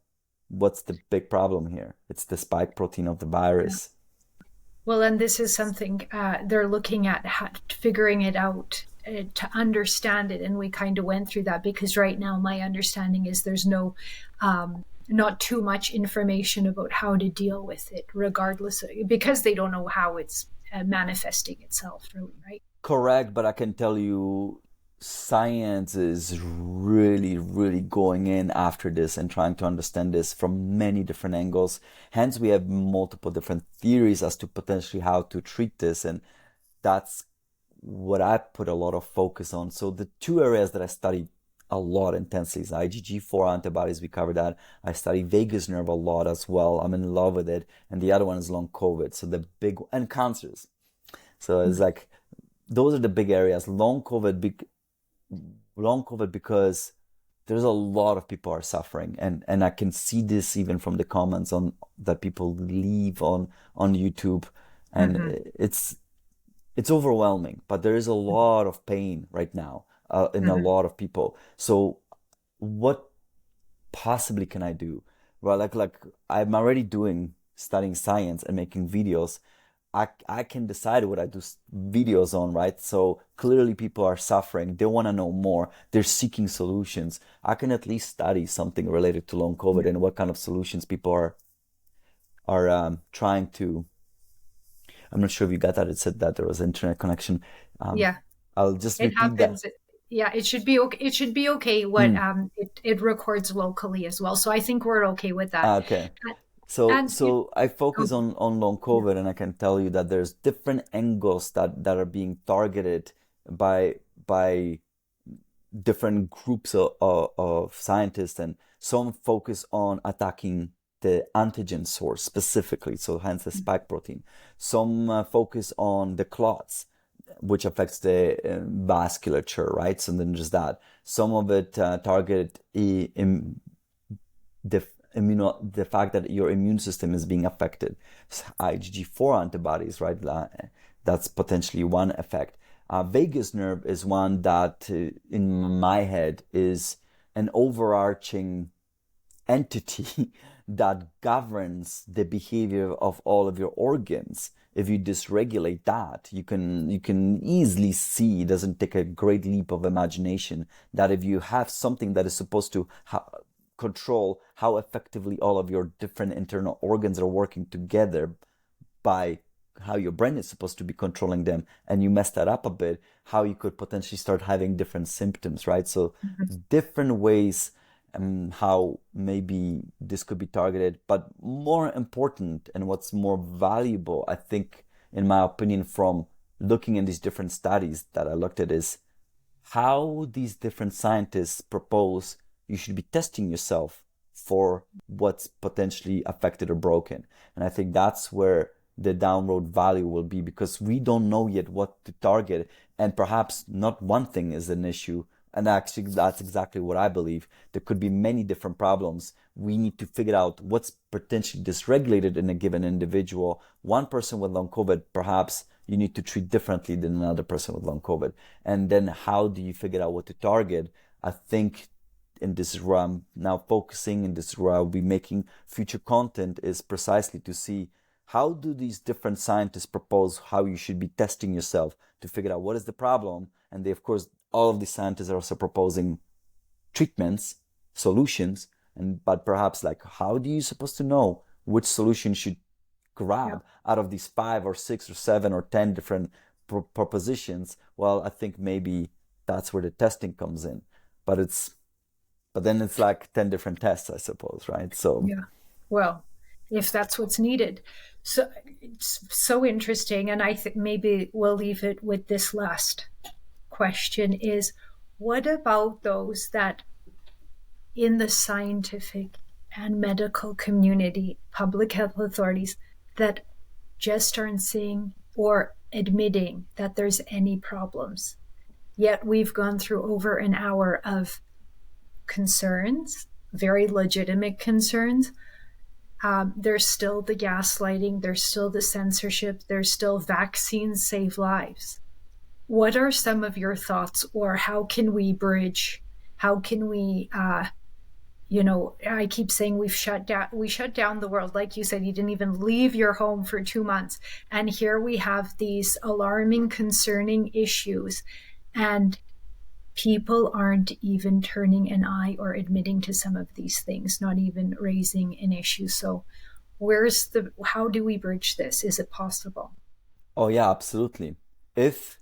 [SPEAKER 2] what's the big problem here? It's the spike protein of the virus.
[SPEAKER 1] Well, and this is something they're looking at, figuring it out to understand it. And we kind of went through that, because right now my understanding is there's no not too much information about how to deal with it, regardless, because they don't know how it's manifesting itself, really, right?
[SPEAKER 2] Correct, but I can tell you science is really, really going in after this and trying to understand this from many different angles. Hence, we have multiple different theories as to potentially how to treat this, and that's what I put a lot of focus on. So the two areas that I studied a lot intensely is IgG4 antibodies. We covered that. I study vagus nerve a lot as well. I'm in love with it. And the other one is long COVID. So the big, and cancers. So it's like, those are the big areas. Long COVID because there's a lot of people are suffering, and I can see this even from the comments on that people leave on YouTube, and it's overwhelming. But there is a lot of pain right now in a lot of people. So what possibly can I do? Well, like I'm already studying science and making videos. I can decide what I do videos on, right? So clearly people are suffering. They want to know more. They're seeking solutions. I can at least study something related to long COVID and what kind of solutions people are trying to. I'm not sure if you got that. It said that there was internet connection. Um,
[SPEAKER 1] Yeah,
[SPEAKER 2] I'll just
[SPEAKER 1] it
[SPEAKER 2] repeat that.
[SPEAKER 1] happens. Yeah, it should be okay. It should be okay. What
[SPEAKER 2] Mm.
[SPEAKER 1] it records locally as well. So I think we're okay with that.
[SPEAKER 2] Okay. So,
[SPEAKER 1] And
[SPEAKER 2] so I
[SPEAKER 1] oh,
[SPEAKER 2] focus on long
[SPEAKER 1] yeah,
[SPEAKER 2] COVID, and I can tell you that there's different angles that are being targeted by different groups of scientists, and some focus on attacking the antigen source specifically, so hence the spike protein. Some focus on the clots, which affects the vasculature, right? So then just that. Some of it target the the fact that your immune system is being affected. IgG4 antibodies, right? That's potentially one effect. Vagus nerve is one that, in my head, is an overarching entity that governs the behavior of all of your organs. If you dysregulate that, you can easily see, it doesn't take a great leap of imagination, that if you have something that is supposed to control how effectively all of your different internal organs are working together by how your brain is supposed to be controlling them, and you mess that up a bit, how you could potentially start having different symptoms, right? So different ways how maybe this could be targeted, but more important and what's more valuable, I think, in my opinion, from looking at these different studies that I looked at, is how these different scientists propose you should be testing yourself for what's potentially affected or broken. And I think that's where the downroad value will be, because we don't know yet what to target, and perhaps not one thing is an issue. And actually, that's exactly what I believe. There could be many different problems. We need to figure out what's potentially dysregulated in a given individual. One person with long COVID, perhaps you need to treat differently than another person with long COVID. And then how do you figure out what to target? I think, and this is where I'm now focusing, and this is where I'll be making future content, is precisely to see how do these different scientists propose how you should be testing yourself to figure out what is the problem. And they, of course, all of these scientists are also proposing treatments, solutions, but perhaps, like, how do you supposed to know which solution should
[SPEAKER 1] yeah,
[SPEAKER 2] grab out of these 5 or 6 or 7 or 10 different propositions? Well, I think maybe that's where the testing comes in, but then it's like 10 different tests, I suppose, right? So
[SPEAKER 1] yeah. Well, if that's what's needed. So it's so interesting. And I think maybe we'll leave it with this last question is, what about those that in the scientific and medical community, public health authorities, that just aren't seeing or admitting that there's any problems? Yet we've gone through over an hour of concerns, very legitimate concerns. There's still the gaslighting, there's still the censorship, there's still vaccines save lives. What are some of your thoughts, or how can we bridge? How can we, I keep saying we shut down the world. Like you said, you didn't even leave your home for 2 months. And here we have these alarming, concerning issues. And people aren't even turning an eye or admitting to some of these things, not even raising an issue. So how do we bridge this? Is it possible?
[SPEAKER 2] oh yeah, absolutely. If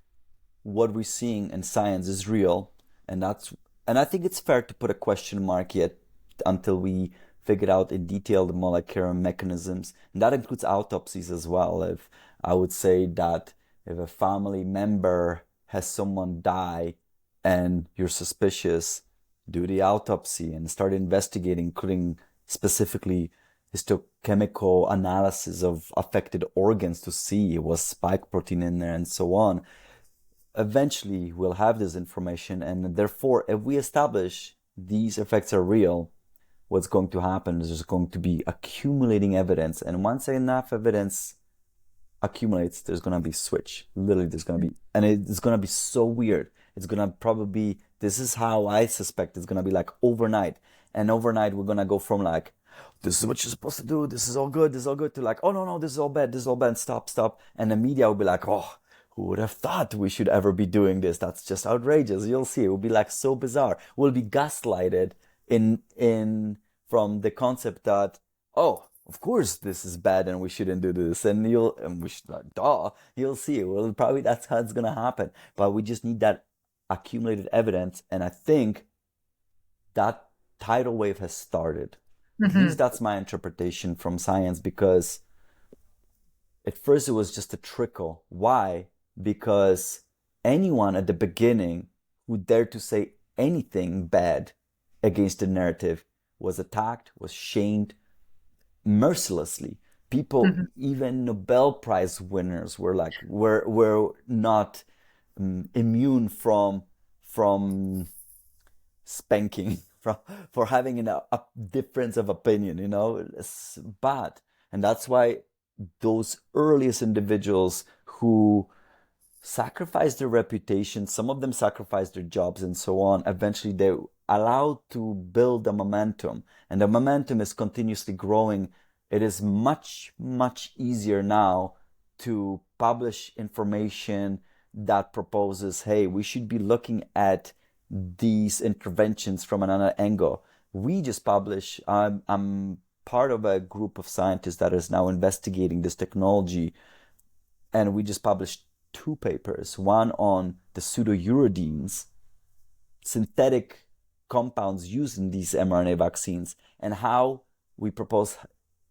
[SPEAKER 2] what we're seeing in science is real, and I think it's fair to put a question mark yet until we figure out in detail the molecular mechanisms, and that includes autopsies as well. If I would say that if a family member has someone die and you're suspicious, do the autopsy and start investigating, including specifically histochemical analysis of affected organs to see was spike protein in there and so on. Eventually we'll have this information, and therefore if we establish these effects are real, what's going to happen is there's going to be accumulating evidence, and once enough evidence accumulates, there's going to be switch. Literally, there's going to be, and it's going to be so weird. It's going to probably be, this is how I suspect it's going to be, like overnight. And overnight, we're going to go from like, this is what you're supposed to do. This is all good. This is all good. To like, oh no, this is all bad. This is all bad. Stop. And the media will be like, oh, who would have thought we should ever be doing this? That's just outrageous. You'll see. It will be like so bizarre. We'll be gaslighted in from the concept that, oh, of course this is bad and we shouldn't do this. And you'll see. Well, probably that's how it's gonna happen. But we just need that accumulated evidence. And I think that tidal wave has started. At least that's my interpretation from science, because at first it was just a trickle. Why? Because anyone at the beginning who dared to say anything bad against the narrative was attacked, was shamed mercilessly. People, even Nobel Prize winners, were not immune from spanking, for having a difference of opinion. It's bad. And that's why those earliest individuals who sacrificed their reputation, some of them sacrificed their jobs and so on, eventually they allowed to build a momentum, and the momentum is continuously growing. It is much, much easier now to publish information that proposes, hey, we should be looking at these interventions from another angle. We just publish, I'm part of a group of scientists that is now investigating this technology, and we just published 2 papers, one on the pseudouridines, synthetic compounds used in these mRNA vaccines, and how we propose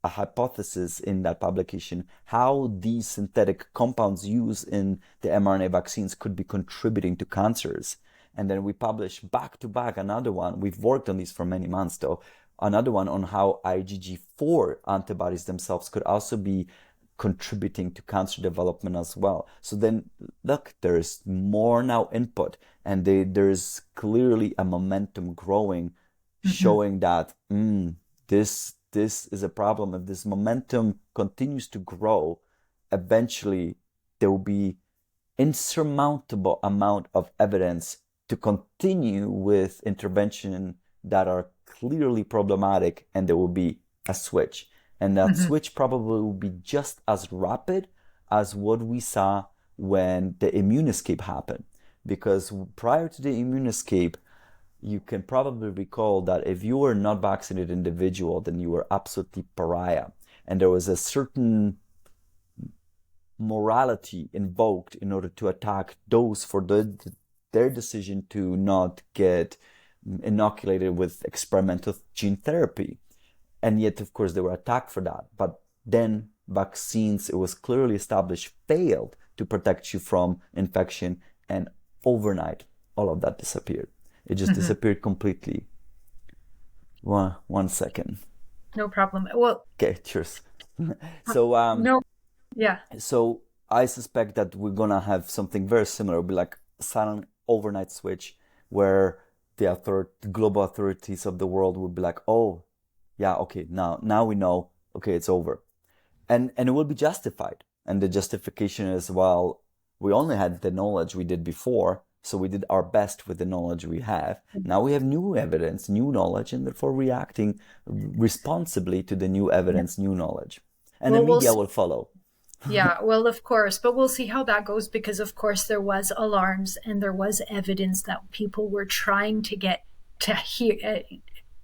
[SPEAKER 2] a hypothesis in that publication, how these synthetic compounds used in the mRNA vaccines could be contributing to cancers. And then we publish back to back another one. We've worked on these for many months though. Another one on how IgG4 antibodies themselves could also be contributing to cancer development as well. So then, look, there's more now input, and there's clearly a momentum growing, showing that this is a problem. If this momentum continues to grow, eventually there will be insurmountable amount of evidence to continue with intervention that are clearly problematic, and there will be a switch. And that switch probably will be just as rapid as what we saw when the immune escape happened. Because prior to the immune escape, you can probably recall that if you were not vaccinated individual, then you were absolutely pariah. And there was a certain morality invoked in order to attack those for their decision to not get inoculated with experimental gene therapy. And yet, of course, they were attacked for that. But then vaccines, it was clearly established, failed to protect you from infection. And overnight, all of that disappeared. It just disappeared completely. One second.
[SPEAKER 1] No problem. Well,
[SPEAKER 2] okay, cheers. So,
[SPEAKER 1] no, yeah.
[SPEAKER 2] So I suspect that we're going to have something very similar. It'll be like a sudden overnight switch where the global authorities of the world will be like, oh, yeah, okay, now we know, okay, it's over. And it will be justified. And the justification is, well, we only had the knowledge we did before, so we did our best with the knowledge we have. Now we have new evidence, new knowledge, and therefore reacting responsibly to the new evidence, new knowledge. And the media will follow.
[SPEAKER 1] Yeah, well, of course, but we'll see how that goes, because of course there was alarms and there was evidence that people were trying to get to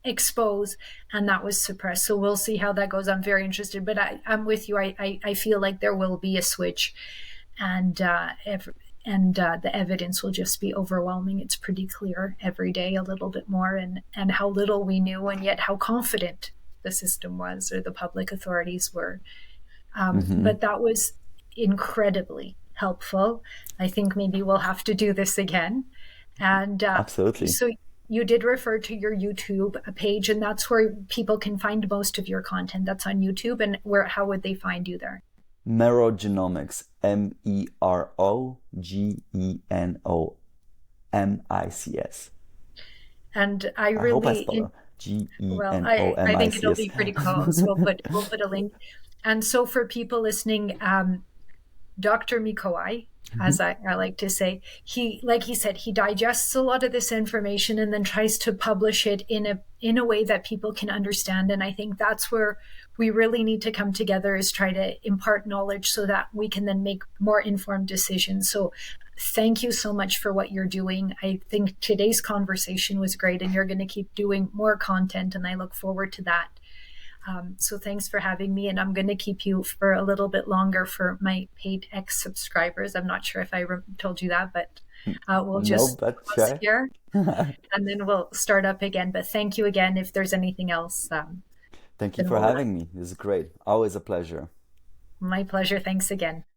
[SPEAKER 1] expose, and that was suppressed. So we'll see how that goes. I'm very interested, but I'm with you. I feel like there will be a switch, and the evidence will just be overwhelming. It's pretty clear every day a little bit more, and how little we knew, and yet how confident the system was, or the public authorities were. But that was incredibly helpful. I think maybe we'll have to do this again. And
[SPEAKER 2] absolutely.
[SPEAKER 1] So you did refer to your YouTube page, and that's where people can find most of your content. That's on YouTube. And how would they find you there?
[SPEAKER 2] Merogenomics, MEROGENOMICS.
[SPEAKER 1] And I really
[SPEAKER 2] hope I spell GENOMICS.
[SPEAKER 1] Well, I think it'll be pretty close. We'll put a link. And so for people listening, Dr. Mikolaj, as I like to say, like he said, he digests a lot of this information and then tries to publish it in a way that people can understand. And I think that's where we really need to come together, is try to impart knowledge so that we can then make more informed decisions. So thank you so much for what you're doing. I think today's conversation was great, and you're going to keep doing more content, and I look forward to that. So thanks for having me, and I'm going to keep you for a little bit longer for my paid X subscribers. I'm not sure if I told you that, but we'll
[SPEAKER 2] No,
[SPEAKER 1] just
[SPEAKER 2] but
[SPEAKER 1] pause
[SPEAKER 2] sure.
[SPEAKER 1] here and then we'll start up again. But thank you again. If there's anything else,
[SPEAKER 2] Thank you
[SPEAKER 1] then
[SPEAKER 2] for
[SPEAKER 1] we'll.
[SPEAKER 2] having me. This is great. Always a pleasure.
[SPEAKER 1] My pleasure. Thanks again.